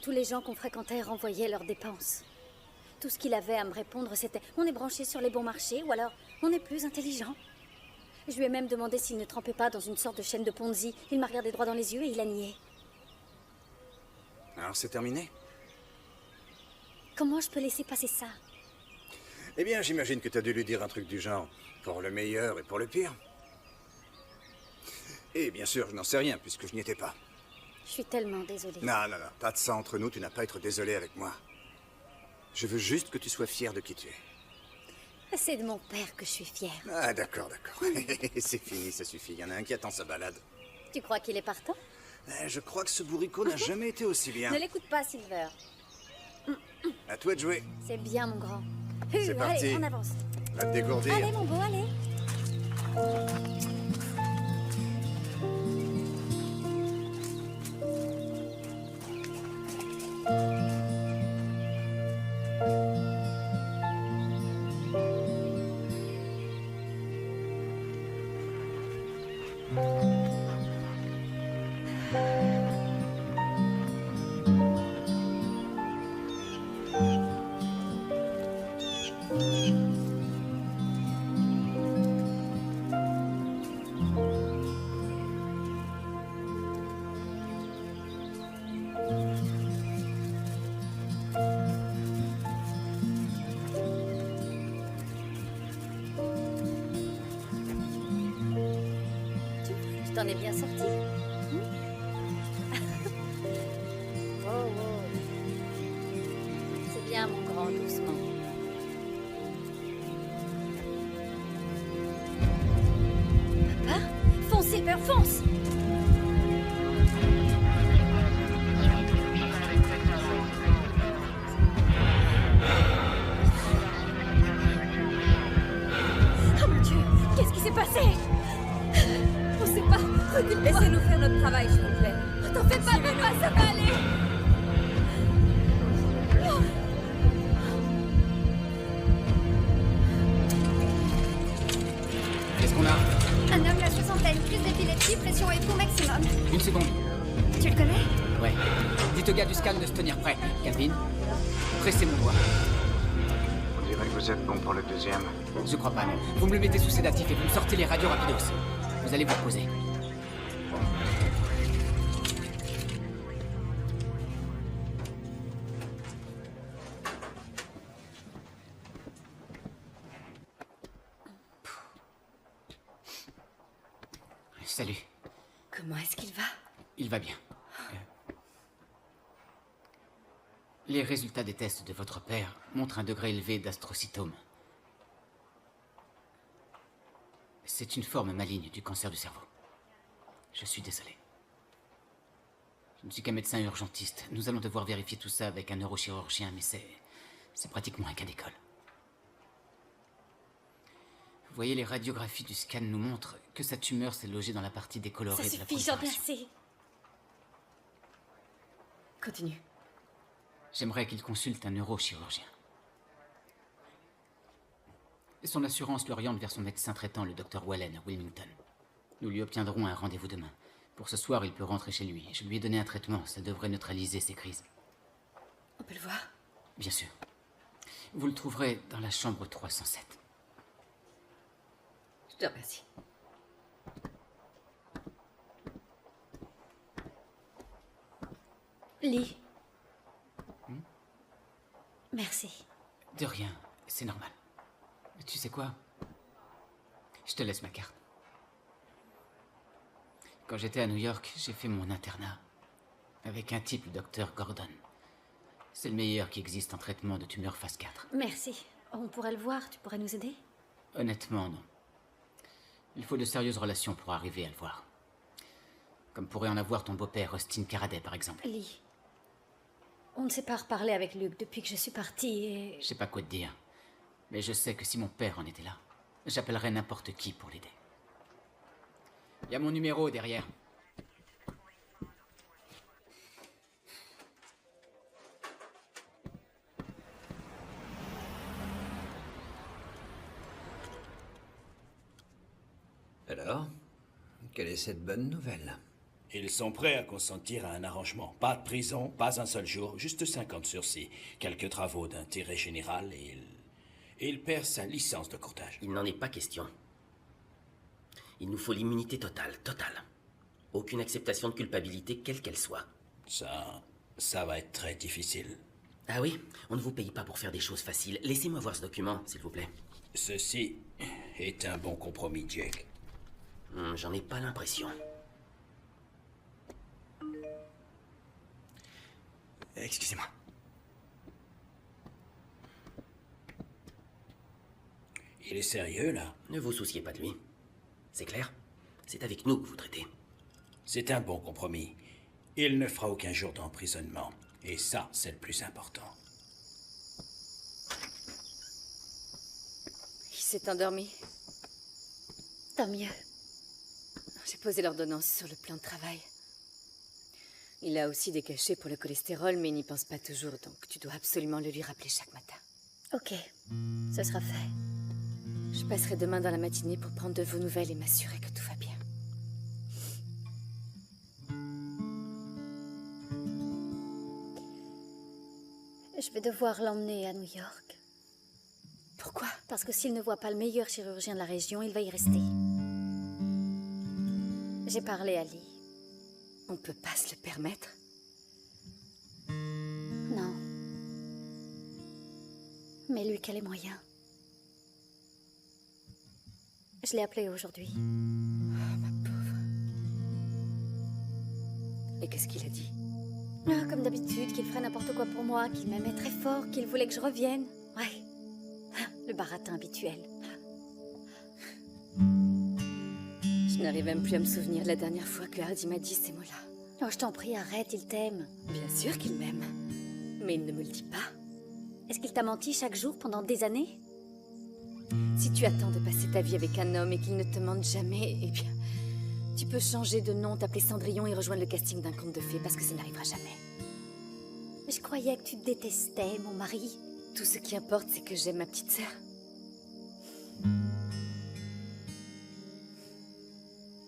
tous les gens qu'on fréquentait renvoyaient leurs dépenses. Tout ce qu'il avait à me répondre, c'était « On est branché sur les bons marchés » ou alors « On est plus intelligent ». Je lui ai même demandé s'il ne trempait pas dans une sorte de chaîne de Ponzi. Il m'a regardé droit dans les yeux et il a nié. Alors c'est terminé? Comment je peux laisser passer ça? Eh bien, j'imagine que t'as dû lui dire un truc du genre « Pour le meilleur et pour le pire ». Et bien sûr, je n'en sais rien puisque je n'y étais pas. Je suis tellement désolée. Non, pas de ça entre nous, tu n'as pas à être désolé avec moi. Je veux juste que tu sois fier de qui tu es. C'est de mon père que je suis fière. Ah, d'accord. C'est fini, ça suffit. Il y en a un qui attend sa balade. Tu crois qu'il est partant? Je crois que ce bourricot n'a jamais été aussi bien. Ne l'écoute pas, Silver. À toi de jouer. C'est bien, mon grand. C'est parti. Allez, on avance. Va te dégourdir. Allez, mon beau, allez. T'en es bien sorti. Oh. C'est bien, mon grand, doucement. Papa? Fonce, Silver, fonce! Oh mon Dieu! Qu'est-ce qui s'est passé? On sait pas. Recule. Laissez-nous faire notre travail, s'il vous plaît. T'en fais pas, ça va aller. Qu'est-ce qu'on a? Un homme la soixantaine, crise d'épilepsie, pression époux maximum. Une seconde. Tu le connais? Ouais. Dites au gars du scan de se tenir prêt. Calvin, pressez mon doigt. On dirait que vous êtes bon pour le deuxième. Je crois pas, non. Vous me le mettez sous sédatif et vous me sortez les radios rapidos. Vous allez vous reposer. Salut. Comment est-ce qu'il va? Il va bien. Les résultats des tests de votre père montrent un degré élevé d'astrocytome. C'est une forme maligne du cancer du cerveau. Je suis désolé. Je ne suis qu'un médecin urgentiste. Nous allons devoir vérifier tout ça avec un neurochirurgien, mais c'est pratiquement un cas d'école. Vous voyez, les radiographies du scan nous montrent que sa tumeur s'est logée dans la partie décolorée Ça de la suffit, j'en ai prolifération. assez. Continue. J'aimerais qu'il consulte un neurochirurgien. Son assurance l'oriente vers son médecin traitant, le Dr. Wallen, à Wilmington. Nous lui obtiendrons un rendez-vous demain. Pour ce soir, il peut rentrer chez lui. Je lui ai donné un traitement, ça devrait neutraliser ses crises. On peut le voir? Bien sûr. Vous le trouverez dans la chambre 307. Je te remercie. Lee. Merci. De rien, c'est normal. Tu sais quoi? Je te laisse ma carte. Quand j'étais à New York, j'ai fait mon internat avec un type, le docteur Gordon. C'est le meilleur qui existe en traitement de tumeurs phase 4. Merci. On pourrait le voir, tu pourrais nous aider? Honnêtement, non. Il faut de sérieuses relations pour arriver à le voir. Comme pourrait en avoir ton beau-père, Austin Caraday, par exemple. Lee. On ne s'est pas reparlé avec Luc depuis que je suis partie et... Je sais pas quoi te dire, mais je sais que si mon père en était là, j'appellerais n'importe qui pour l'aider. Il y a mon numéro derrière. Alors, quelle est cette bonne nouvelle? Ils sont prêts à consentir à un arrangement. Pas de prison, pas un seul jour, juste 5 ans de sursis. Quelques travaux d'intérêt général et il perd sa licence de courtage. Il n'en est pas question. Il nous faut l'immunité totale, totale. Aucune acceptation de culpabilité, quelle qu'elle soit. Ça va être très difficile. Ah oui, on ne vous paye pas pour faire des choses faciles. Laissez-moi voir ce document, s'il vous plaît. Ceci est un bon compromis, Jake. J'en ai pas l'impression. Excusez-moi. Il est sérieux, là? Ne vous souciez pas de lui. C'est clair? C'est avec nous que vous traitez. C'est un bon compromis. Il ne fera aucun jour d'emprisonnement. Et ça, c'est le plus important. Il s'est endormi. Tant mieux. J'ai posé l'ordonnance sur le plan de travail. Il a aussi des cachets pour le cholestérol, mais il n'y pense pas toujours, donc tu dois absolument le lui rappeler chaque matin. Ok, ce sera fait. Je passerai demain dans la matinée pour prendre de vos nouvelles et m'assurer que tout va bien. Je vais devoir l'emmener à New York. Pourquoi? Parce que s'il ne voit pas le meilleur chirurgien de la région, il va y rester. J'ai parlé à Lee. On peut pas se le permettre? Non. Mais Luc a les moyens. Je l'ai appelé aujourd'hui. Oh, ma pauvre. Et qu'est-ce qu'il a dit? Ah, comme d'habitude, qu'il ferait n'importe quoi pour moi, qu'il m'aimait très fort, qu'il voulait que je revienne. Ouais. Le baratin habituel. Je n'arrive même plus à me souvenir de la dernière fois que Hardy m'a dit ces mots-là. Oh, je t'en prie, arrête, il t'aime. Bien sûr qu'il m'aime. Mais il ne me le dit pas. Est-ce qu'il t'a menti chaque jour pendant des années? Si tu attends de passer ta vie avec un homme et qu'il ne te mente jamais, eh bien, tu peux changer de nom, t'appeler Cendrillon et rejoindre le casting d'un conte de fées parce que ça n'arrivera jamais. Je croyais que tu détestais mon mari. Tout ce qui importe, c'est que j'aime ma petite sœur.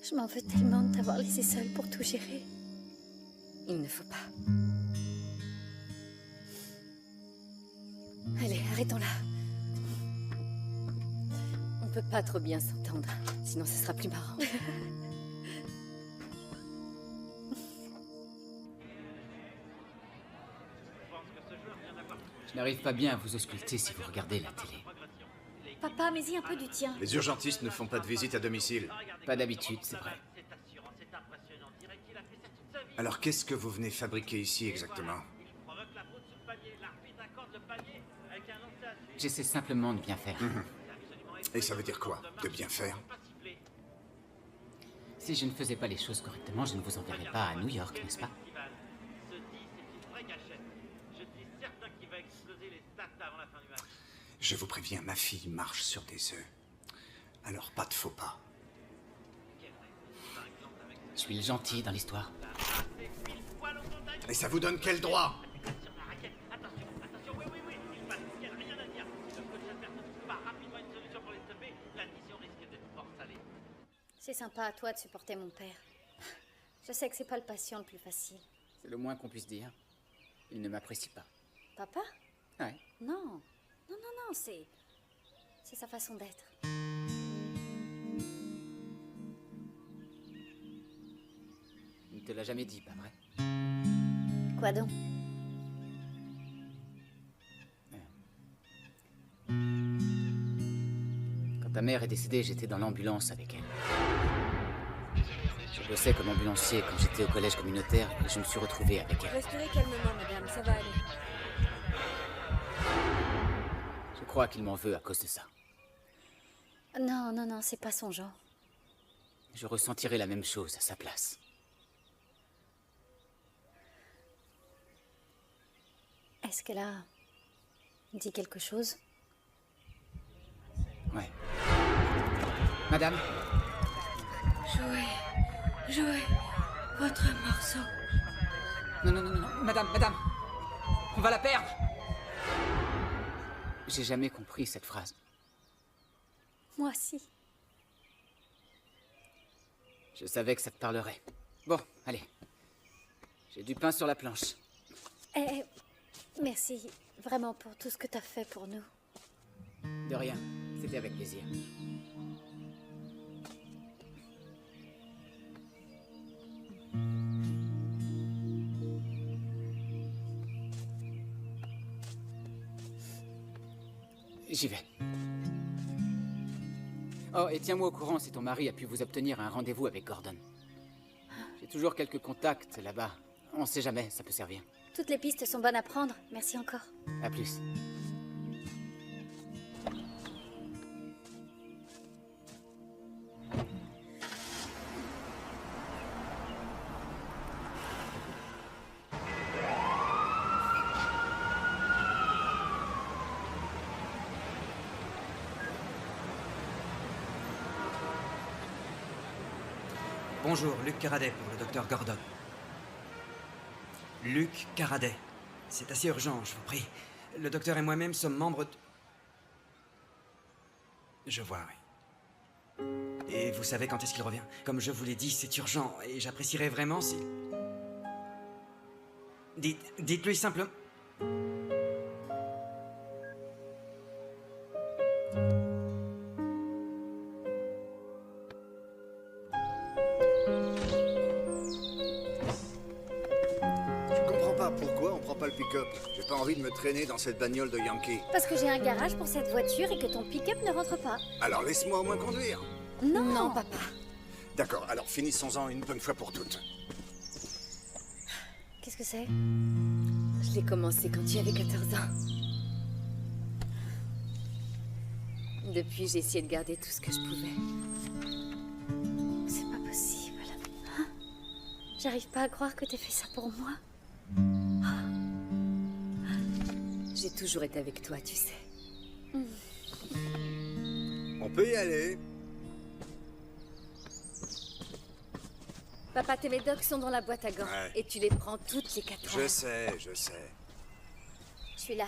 Je m'en veux tellement de t'avoir laissé seule pour tout gérer. Il ne faut pas. Allez, arrêtons-là. On peut pas trop bien s'entendre, sinon ce sera plus marrant. Je n'arrive pas bien à vous ausculter si vous regardez la télé. Papa, mets-y un peu du tien. Les urgentistes ne font pas de visite à domicile. Pas d'habitude, c'est vrai. Alors qu'est-ce que vous venez fabriquer ici exactement? J'essaie simplement de bien faire. Et ça veut dire quoi, de bien faire? Si je ne faisais pas les choses correctement, je ne vous enverrais pas à New York, n'est-ce pas? Je vous préviens, ma fille marche sur des œufs. Alors pas de faux pas. Je suis le gentil dans l'histoire. Et ça vous donne quel droit? C'est sympa à toi de supporter mon père. Je sais que c'est pas le patient le plus facile. C'est le moins qu'on puisse dire. Il ne m'apprécie pas. Papa? Ouais. Non. Non, c'est sa façon d'être. Il ne te l'a jamais dit, pas vrai? Quoi donc? Quand ta mère est décédée, j'étais dans l'ambulance avec elle. Je bossais comme ambulancier quand j'étais au collège communautaire et je me suis retrouvé avec elle. Respirez calmement, madame, ça va aller. Je crois qu'il m'en veut à cause de ça. Non, c'est pas son genre. Je ressentirais la même chose à sa place. Est-ce qu'elle a dit quelque chose? Ouais. Madame? Jouez votre morceau. Non, madame. On va la perdre. J'ai jamais compris cette phrase. Moi aussi. Je savais que ça te parlerait. Bon, allez. J'ai du pain sur la planche. Merci vraiment pour tout ce que t'as fait pour nous. De rien, c'était avec plaisir. J'y vais. Oh, et tiens-moi au courant si ton mari a pu vous obtenir un rendez-vous avec Gordon. J'ai toujours quelques contacts là-bas. On sait jamais, ça peut servir. Toutes les pistes sont bonnes à prendre. Merci encore. À plus. Bonjour, Luc Caraday pour le docteur Gordon. Luc Caraday. C'est assez urgent, je vous prie. Le docteur et moi-même sommes membres de... Je vois, oui. Et vous savez quand est-ce qu'il revient? Comme je vous l'ai dit, c'est urgent et j'apprécierais vraiment si... Dites-lui simplement... Pick-up. J'ai pas envie de me traîner dans cette bagnole de Yankee. Parce que j'ai un garage pour cette voiture et que ton pick-up ne rentre pas. Alors laisse-moi au moins conduire. Non, papa. D'accord, alors finissons-en une bonne fois pour toutes. Qu'est-ce que c'est? Je l'ai commencé quand tu avais 14 ans. Depuis, j'ai essayé de garder tout ce que je pouvais. C'est pas possible. Hein? J'arrive pas à croire que t'aies fait ça pour moi. J'ai toujours été avec toi, tu sais. On peut y aller. Papa, tes médocs sont dans la boîte à gants. Ouais. Et tu les prends toutes les 4 heures. Je sais. Je suis là.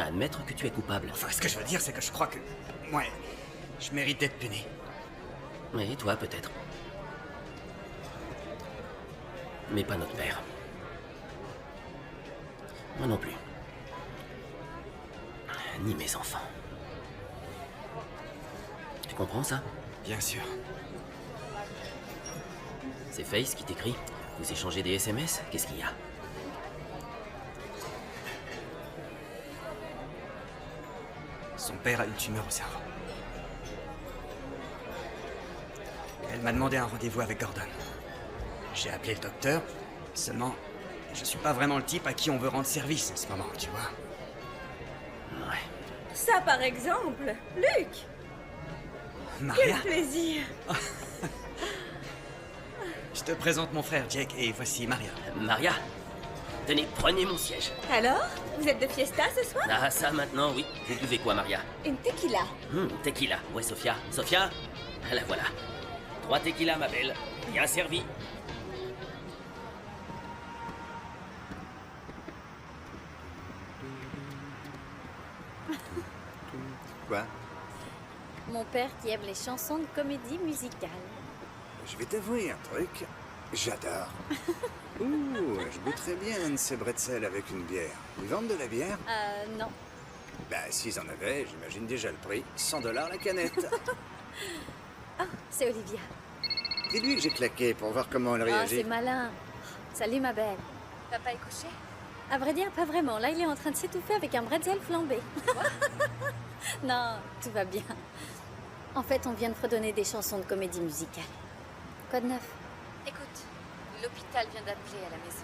bien admettre que tu es coupable. Enfin, ce que je veux dire, c'est que je crois que... Ouais, je mérite d'être puni. Oui, toi peut-être. Mais pas notre père. Moi non plus. Ni mes enfants. Tu comprends ça? Bien sûr. C'est Faith qui t'écrit? Vous échangez des SMS? Qu'est-ce qu'il y a? Son père a une tumeur au cerveau. Elle m'a demandé un rendez-vous avec Gordon. J'ai appelé le docteur, seulement je suis pas vraiment le type à qui on veut rendre service en ce moment, tu vois. Ouais. Ça, par exemple, Luc. Maria. Quel plaisir. Je te présente mon frère Jake et voici Maria. Maria, tenez, prenez mon siège. Alors, vous êtes de fiesta ce soir? Ah, ça maintenant, oui. Vous buvez quoi, Maria? Une tequila. Tequila. Ouais, Sophia. Sophia, la voilà. 3 tequilas, ma belle. Bien servi. Quoi? Mon père qui aime les chansons de comédie musicale. Je vais t'avouer un truc. J'adore. Ouh, je goûterais bien un de ces bretzels avec une bière. Ils vendent de la bière? Non. Bah, s'ils en avaient, j'imagine déjà le prix. 100 $ la canette. Ah, c'est Olivia. Dis-lui que j'ai claqué pour voir comment elle Ah, réagit. c'est malin. Salut, ma belle. Papa est couché? À vrai dire, pas vraiment. Là, il est en train de s'étouffer avec un bretzel flambé. Non, tout va bien. En fait, on vient de fredonner des chansons de comédie musicale. Quoi de neuf? Écoute, l'hôpital vient d'appeler à la maison.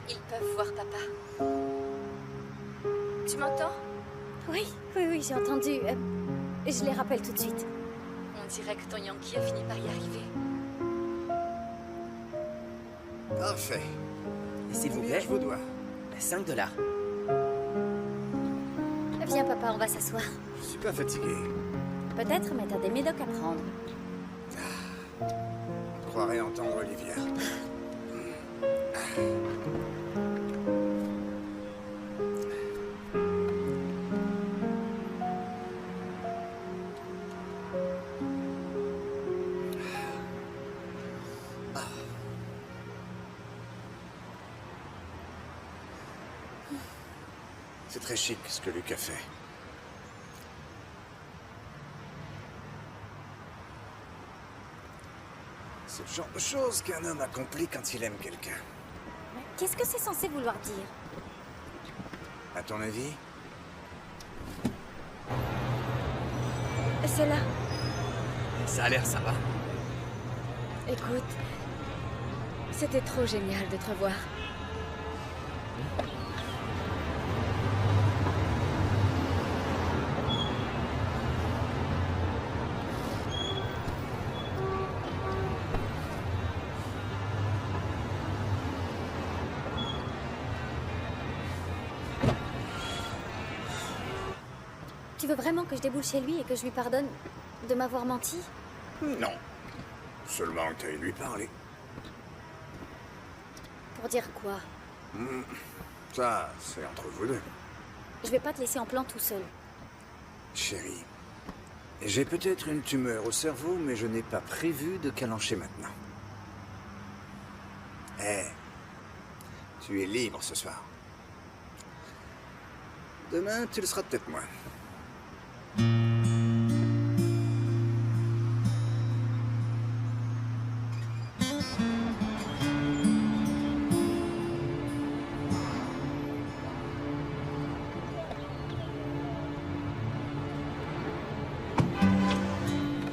Ils peuvent voir papa. Tu m'entends? Oui, j'ai entendu. Je les rappelle tout de suite. On dirait que ton Yankee a fini par y arriver. Parfait. S'il vous Combien plaît. je vous dois? 5 $. Viens, papa, on va s'asseoir. Je suis pas fatigué. Peut-être, mais t'as des médocs à prendre. Je croirais entendre Olivia. C'est très chic ce que Luc a fait. C'est le genre de choses qu'un homme accomplit quand il aime quelqu'un. Qu'est-ce que c'est censé vouloir dire? À ton avis? C'est là. Ça a l'air sympa. Écoute, c'était trop génial de te revoir. Tu veux vraiment que je déboule chez lui et que je lui pardonne de m'avoir menti? Non. Seulement que t'ailles lui parler. Pour dire quoi? Ça, c'est entre vous deux. Je vais pas te laisser en plan tout seul. Chérie, j'ai peut-être une tumeur au cerveau, mais je n'ai pas prévu de calancher maintenant. Hé, tu es libre ce soir. Demain, tu le seras peut-être moins.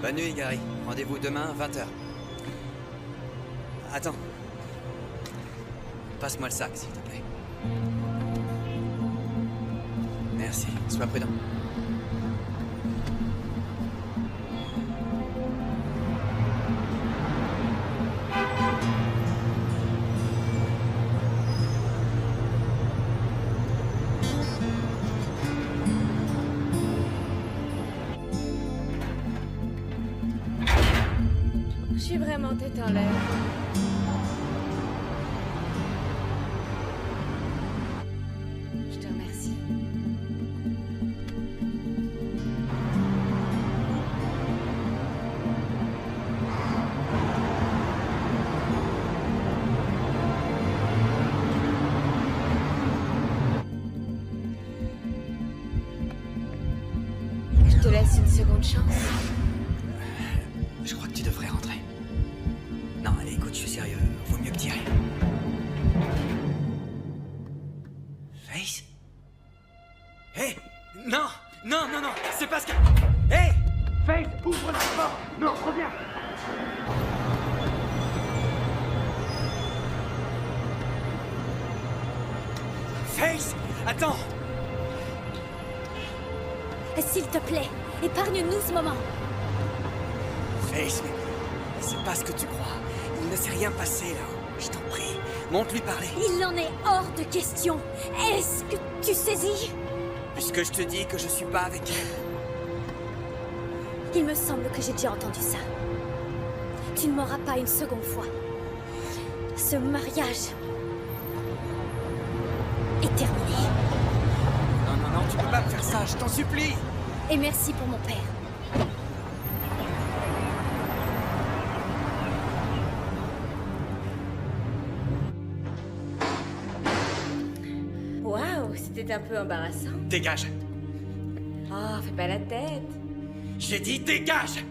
Bonne nuit, Gary. Rendez-vous demain, 20h. Attends. Passe-moi le sac, s'il te plaît. Merci. Sois prudent. Je suis vraiment tête en l'air. Je te remercie. te laisse une seconde chance. Je crois que tu devrais rentrer. Non, allez, écoute, je suis sérieux. Vaut mieux que t'y ailles. Face? Hé! Non! Non, non, non! C'est pas ce que... Hé! Face, ouvre la porte! Non, reviens! Face! Attends! S'il te plaît, épargne-nous ce moment. Face, mais c'est pas ce que tu crois. Il ne s'est rien passé là-haut. Je t'en prie, monte-lui parler. Il en est hors de question. Est-ce que tu saisis? Puisque je te dis que je suis pas avec elle. Il me semble que j'ai déjà entendu ça. Tu ne m'auras pas une seconde fois. Ce mariage est terminé. Non, non, non, tu peux pas me faire ça, je t'en supplie. Et merci pour mon père. Waouh, c'était un peu embarrassant. Dégage. Oh, fais pas la tête. J'ai dit dégage.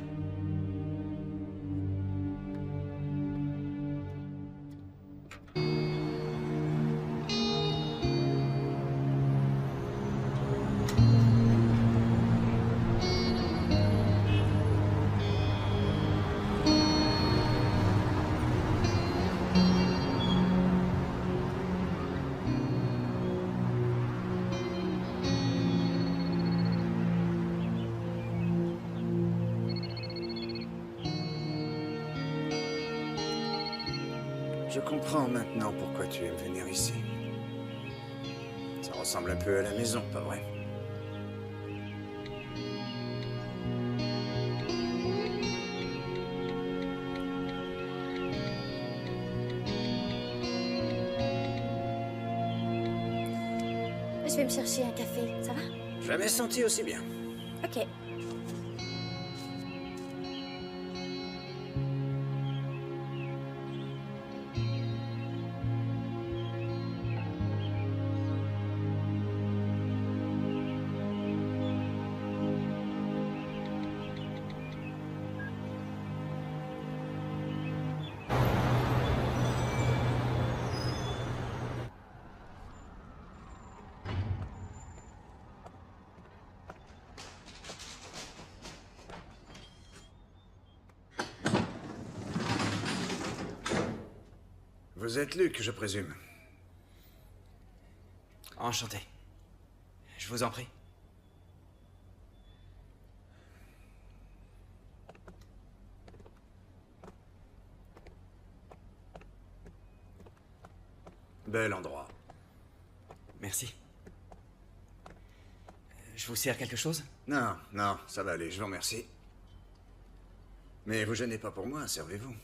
Je comprends maintenant pourquoi tu aimes venir ici. Ça ressemble un peu à la maison, pas vrai? Je vais me chercher un café, ça va? Jamais senti aussi bien. Ok. Vous êtes Luc, je présume. Enchanté. Je vous en prie. Bel endroit. Merci. Je vous sers quelque chose? Non, non, ça va aller, je vous remercie. Mais vous gênez pas pour moi, servez-vous.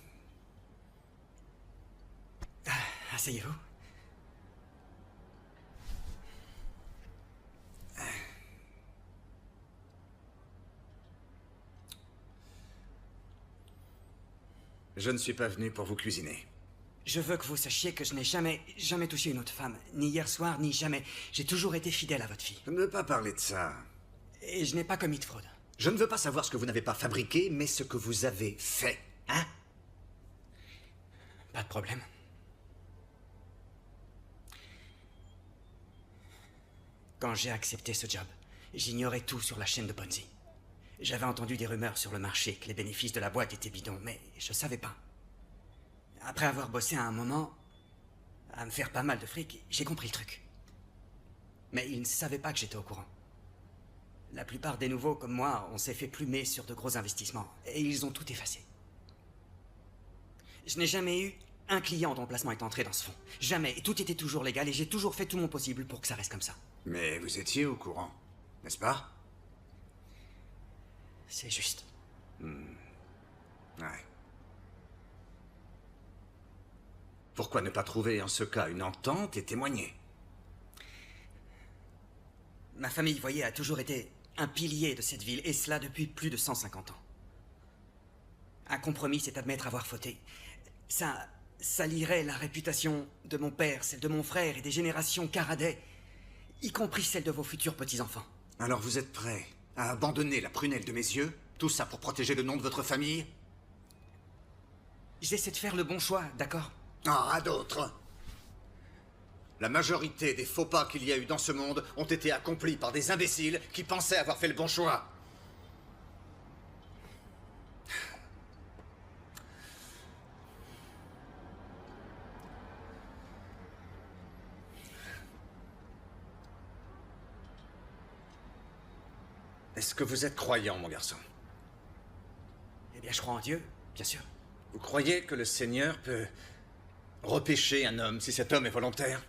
Asseyez-vous. Je ne suis pas venu pour vous cuisiner. Je veux que vous sachiez que je n'ai jamais touché une autre femme. Ni hier soir, ni jamais. J'ai toujours été fidèle à votre fille. Je ne veux pas parler de ça. Et je n'ai pas commis de fraude. Je ne veux pas savoir ce que vous n'avez pas fabriqué, mais ce que vous avez fait. Hein? Pas de problème. Quand j'ai accepté ce job, j'ignorais tout sur la chaîne de Ponzi. J'avais entendu des rumeurs sur le marché que les bénéfices de la boîte étaient bidons, mais je savais pas. Après avoir bossé à un moment, à me faire pas mal de fric, j'ai compris le truc. Mais ils ne savaient pas que j'étais au courant. La plupart des nouveaux comme moi, on s'est fait plumer sur de gros investissements, et ils ont tout effacé. Je n'ai jamais eu un client dont le placement est entré dans ce fonds. Jamais, et tout était toujours légal, et j'ai toujours fait tout mon possible pour que ça reste comme ça. Mais vous étiez au courant, n'est-ce pas? C'est juste. Ouais. Pourquoi ne pas trouver en ce cas une entente et témoigner? Ma famille, voyez, a toujours été un pilier de cette ville, et cela depuis plus de 150 ans. Un compromis, c'est admettre avoir fauté. Ça salirait la réputation de mon père, celle de mon frère et des générations Caraday, y compris celle de vos futurs petits-enfants. Alors vous êtes prêt À abandonner la prunelle de mes yeux? Tout ça pour protéger le nom de votre famille? J'essaie de faire le bon choix, d'accord? Ah, d'autres. La majorité des faux pas qu'il y a eu dans ce monde ont été accomplis par des imbéciles qui pensaient avoir fait le bon choix. Est-ce que vous êtes croyant, mon garçon? Eh bien, je crois en Dieu, bien sûr. Vous croyez que le Seigneur peut repêcher un homme si cet homme est volontaire?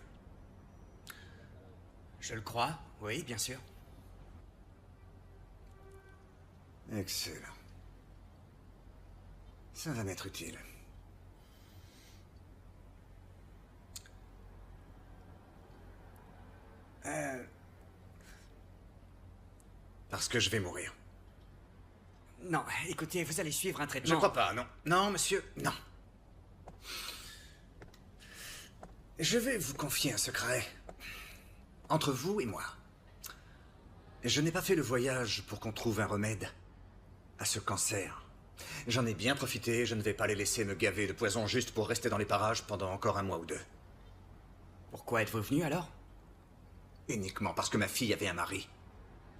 Je le crois, oui, bien sûr. Excellent. Ça va m'être utile. Parce que je vais mourir. Non, écoutez, vous allez suivre un traitement. Je ne crois pas, non. Non, monsieur, non. Je vais vous confier un secret. Entre vous et moi. Je n'ai pas fait le voyage pour qu'on trouve un remède à ce cancer. J'en ai bien profité, je ne vais pas les laisser me gaver de poison juste pour rester dans les parages pendant encore 1 mois ou 2. Pourquoi êtes-vous venu alors? Uniquement parce que ma fille avait un mari.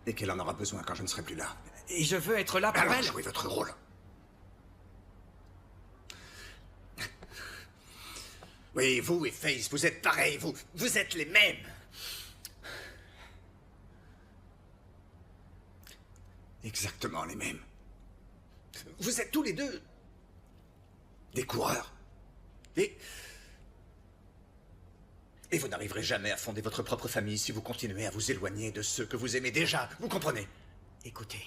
Et qu'elle en aura besoin quand je ne serai plus là. Et je veux être là pour alors elle. jouez votre rôle. Oui, vous et Faith, vous êtes pareils, vous êtes les mêmes. Exactement les mêmes. Vous êtes tous les deux des coureurs. Et vous n'arriverez jamais à fonder votre propre famille si vous continuez à vous éloigner de ceux que vous aimez déjà. Vous comprenez? Écoutez,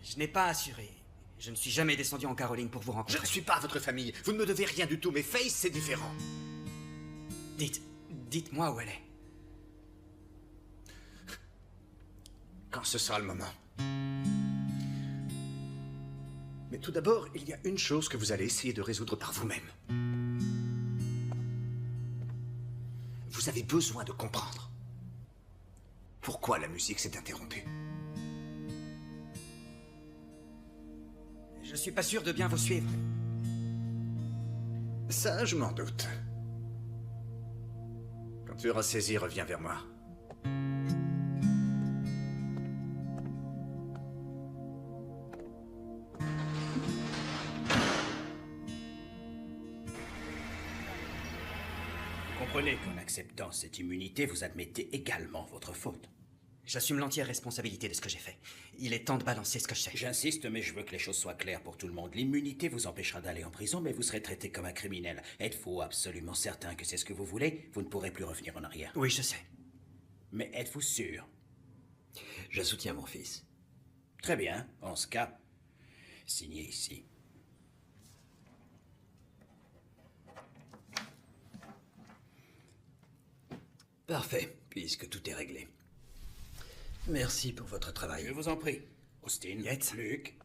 je n'ai pas assuré. Je ne suis jamais descendu en Caroline pour vous rencontrer. Je ne suis pas votre famille. Vous ne me devez rien du tout, mais Faith, c'est différent. Dites-moi où elle est. Quand ce sera le moment. Mais tout d'abord, il y a une chose que vous allez essayer de résoudre par vous-même. Vous avez besoin de comprendre pourquoi la musique s'est interrompue. Je suis pas sûr de bien vous suivre. Ça, je m'en doute. Quand tu auras saisi, reviens vers moi. Comprenez qu'en acceptant cette immunité, vous admettez également votre faute. J'assume l'entière responsabilité de ce que j'ai fait. Il est temps de balancer ce que je sais. J'insiste, mais je veux que les choses soient claires pour tout le monde. L'immunité vous empêchera d'aller en prison, mais vous serez traité comme un criminel. Êtes-vous absolument certain que c'est ce que vous voulez? Vous ne pourrez plus revenir en arrière. Oui, je sais. Mais êtes-vous sûr? Je soutiens mon fils. Très bien. En ce cas, signez ici. Parfait, puisque tout est réglé. Merci pour votre travail. Je vous en prie. Austin, Luc.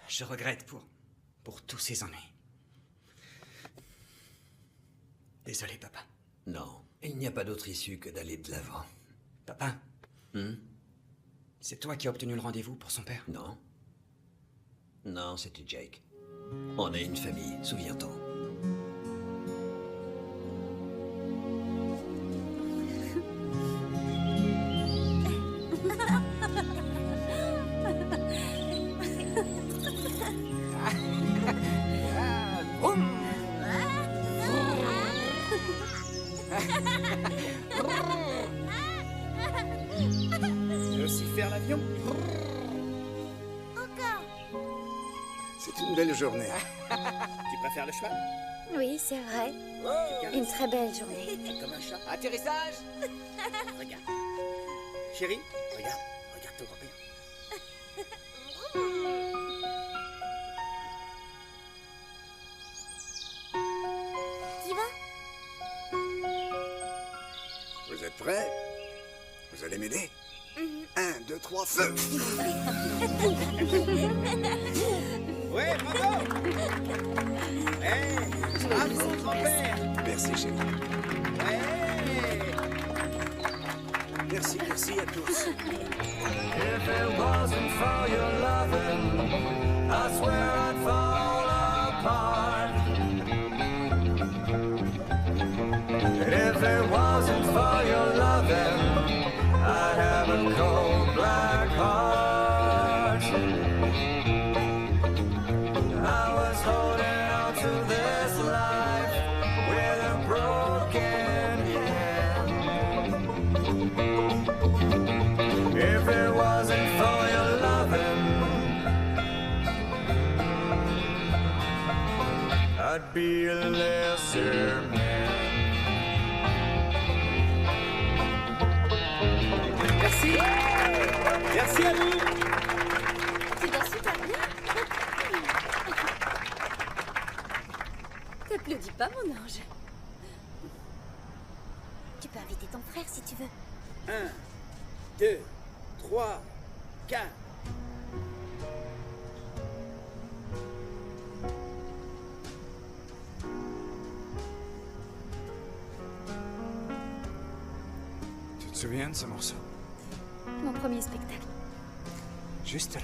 Je regrette pour tous ces ennuis. Désolé, papa. Non, il n'y a pas d'autre issue que d'aller de l'avant. Papa, c'est toi qui as obtenu le rendez-vous pour son père? Non. Non, c'était Jake. On est une famille, souviens-t'en. Tu veux aussi faire l'avion? C'est une belle journée. Tu préfères le cheval? Oui, c'est vrai. Une très belle journée. Comme un chat. Atterrissage. Regarde. Chérie, regarde. Regarde ton grand-père. T'y vas? Vous êtes prêts? Vous allez m'aider? 1, 2, 3, feu! Ouais, bravo! Bravo, grand-père! Merci, chérie. Ouais! merci à tous. If it wasn't for your loving, I swear I'd fall apart. And if it wasn't for your loving, I'd have a cold black heart. I was holding on to this life with a broken hand. If it wasn't for your loving, I'd be a lesser man. Merci. Merci à vous. Tu danses super bien. T'applaudis pas, mon ange. Tu peux inviter ton frère si tu veux. 1, 2, 3, 4. Tu te souviens de ce morceau? Mon premier spectacle. Juste là.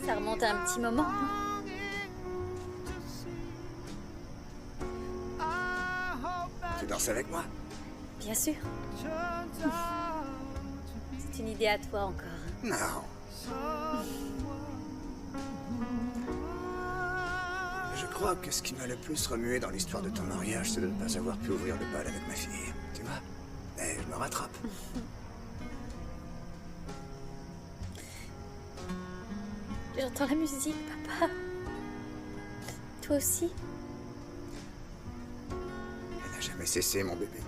Ça remonte à un petit moment. Tu danses avec moi? Bien sûr. C'est une idée à toi encore. Non. Je crois que ce qui m'a le plus remué dans l'histoire de ton mariage, c'est de ne pas avoir pu ouvrir le bal avec ma fille. Tu vois? Et je me rattrape. J'entends la musique, papa. Toi aussi? Elle n'a jamais cessé, mon bébé.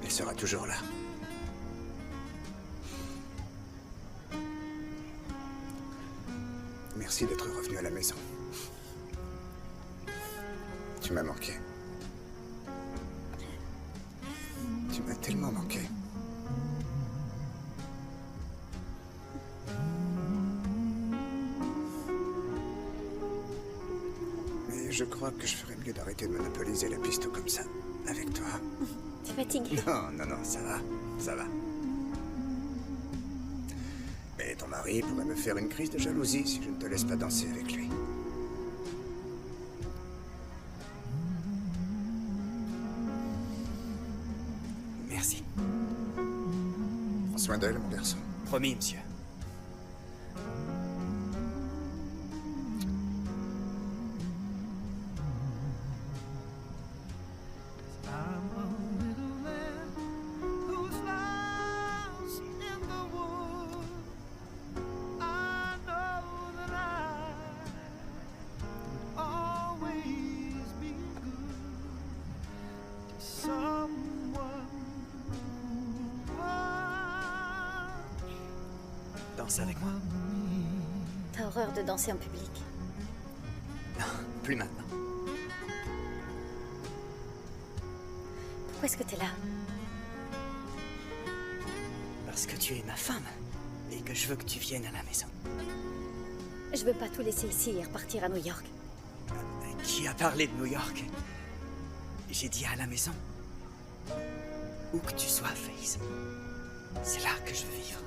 Elle sera toujours là. Merci d'être revenu à la maison. Tu m'as manqué. Tu m'as tellement manqué. Mais je crois que je ferais mieux d'arrêter de monopoliser la piste comme ça, avec toi. T'es fatigué? Non, ça va, ça va. Mais ton mari pourrait me faire une crise de jalousie si je ne te laisse pas danser avec lui. Merci. Prends soin d'elle, mon garçon. Promis, monsieur. Danse avec moi. T'as horreur de danser en public. Non, plus maintenant. Pourquoi est-ce que t'es là? Parce que tu es ma femme et que je veux que tu viennes à la maison. Je veux pas tout laisser ici et repartir à New York. Qui a parlé de New York? J'ai dit à la maison. Où que tu sois, Faith. C'est là que je veux vivre.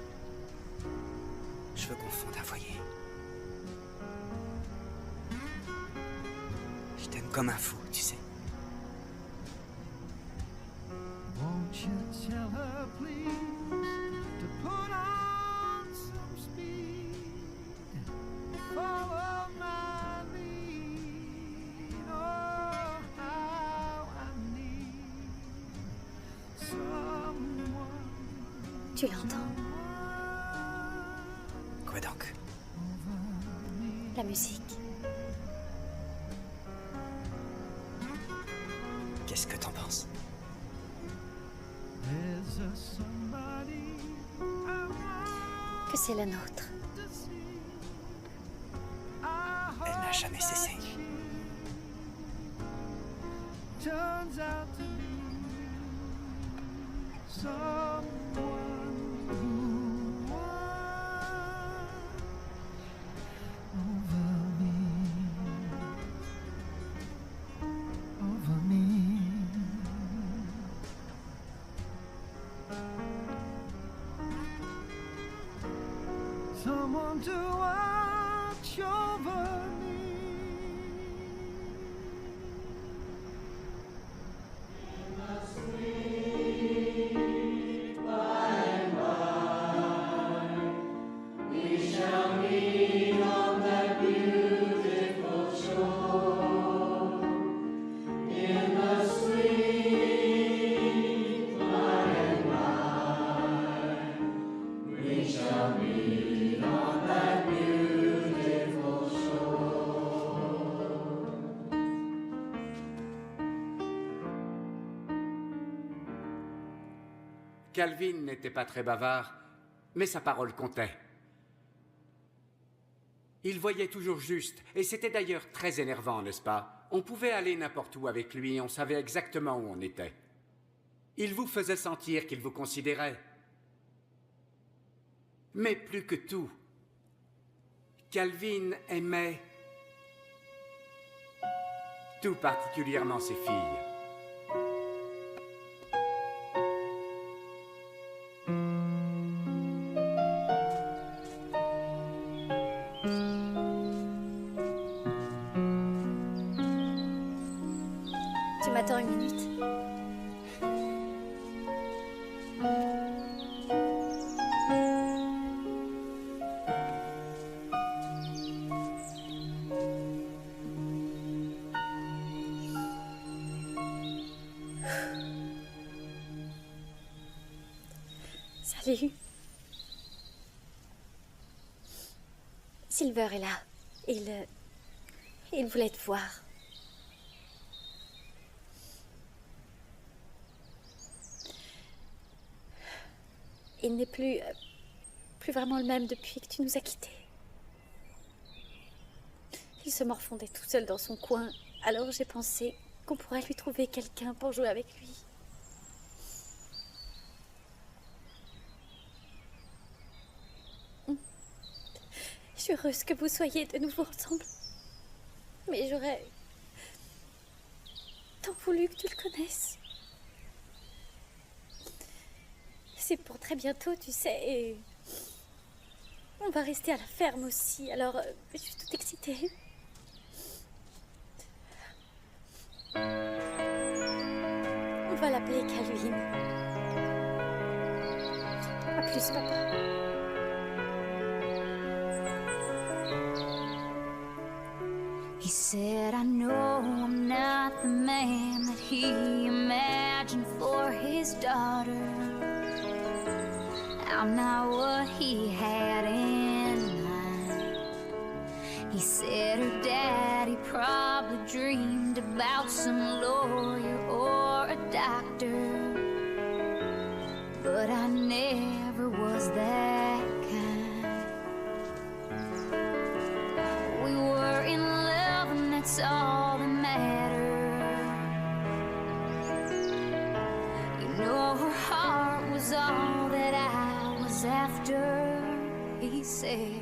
Je veux qu'on fonde un foyer. Je t'aime comme un fou, tu sais. Won't you tell her, please, to put on some speed? Follow my lead. Oh, how I need someone. Tu l'entends? Quoi donc? La musique. Qu'est-ce que t'en penses? Que c'est la nôtre. Elle n'a jamais cessé. Turns out to be someone who watched over me. someone to watch over me. We shall meet on that beautiful shore in the sweet by and by. We shall meet on that beautiful shore. Calvin n'était pas très bavard, mais sa parole comptait. Il voyait toujours juste, et c'était d'ailleurs très énervant, n'est-ce pas? On pouvait aller n'importe où avec lui, on savait exactement où on était. Il vous faisait sentir qu'il vous considérait. Mais plus que tout, Calvin aimait tout particulièrement ses filles. Tu m'attends une minute? Salut. Silver est là. Il voulait te voir. Il n'est plus vraiment le même depuis que tu nous as quittés. Il se morfondait tout seul dans son coin. Alors j'ai pensé qu'on pourrait lui trouver quelqu'un pour jouer avec lui. Je suis heureuse que vous soyez de nouveau ensemble. Mais j'aurais tant voulu que tu le connaisses. C'est pour très bientôt, tu sais, et on va rester à la ferme aussi, alors je suis toute excitée. On va l'appeler Calvin. À plus, papa. He said, I know I'm not the man that he imagined for his daughter. I'm not what he had in mind. He said her daddy probably dreamed about some lawyer or a doctor. But I never was that kind. We were in love and that's all that mattered. You know her heart was all that I was after, he said.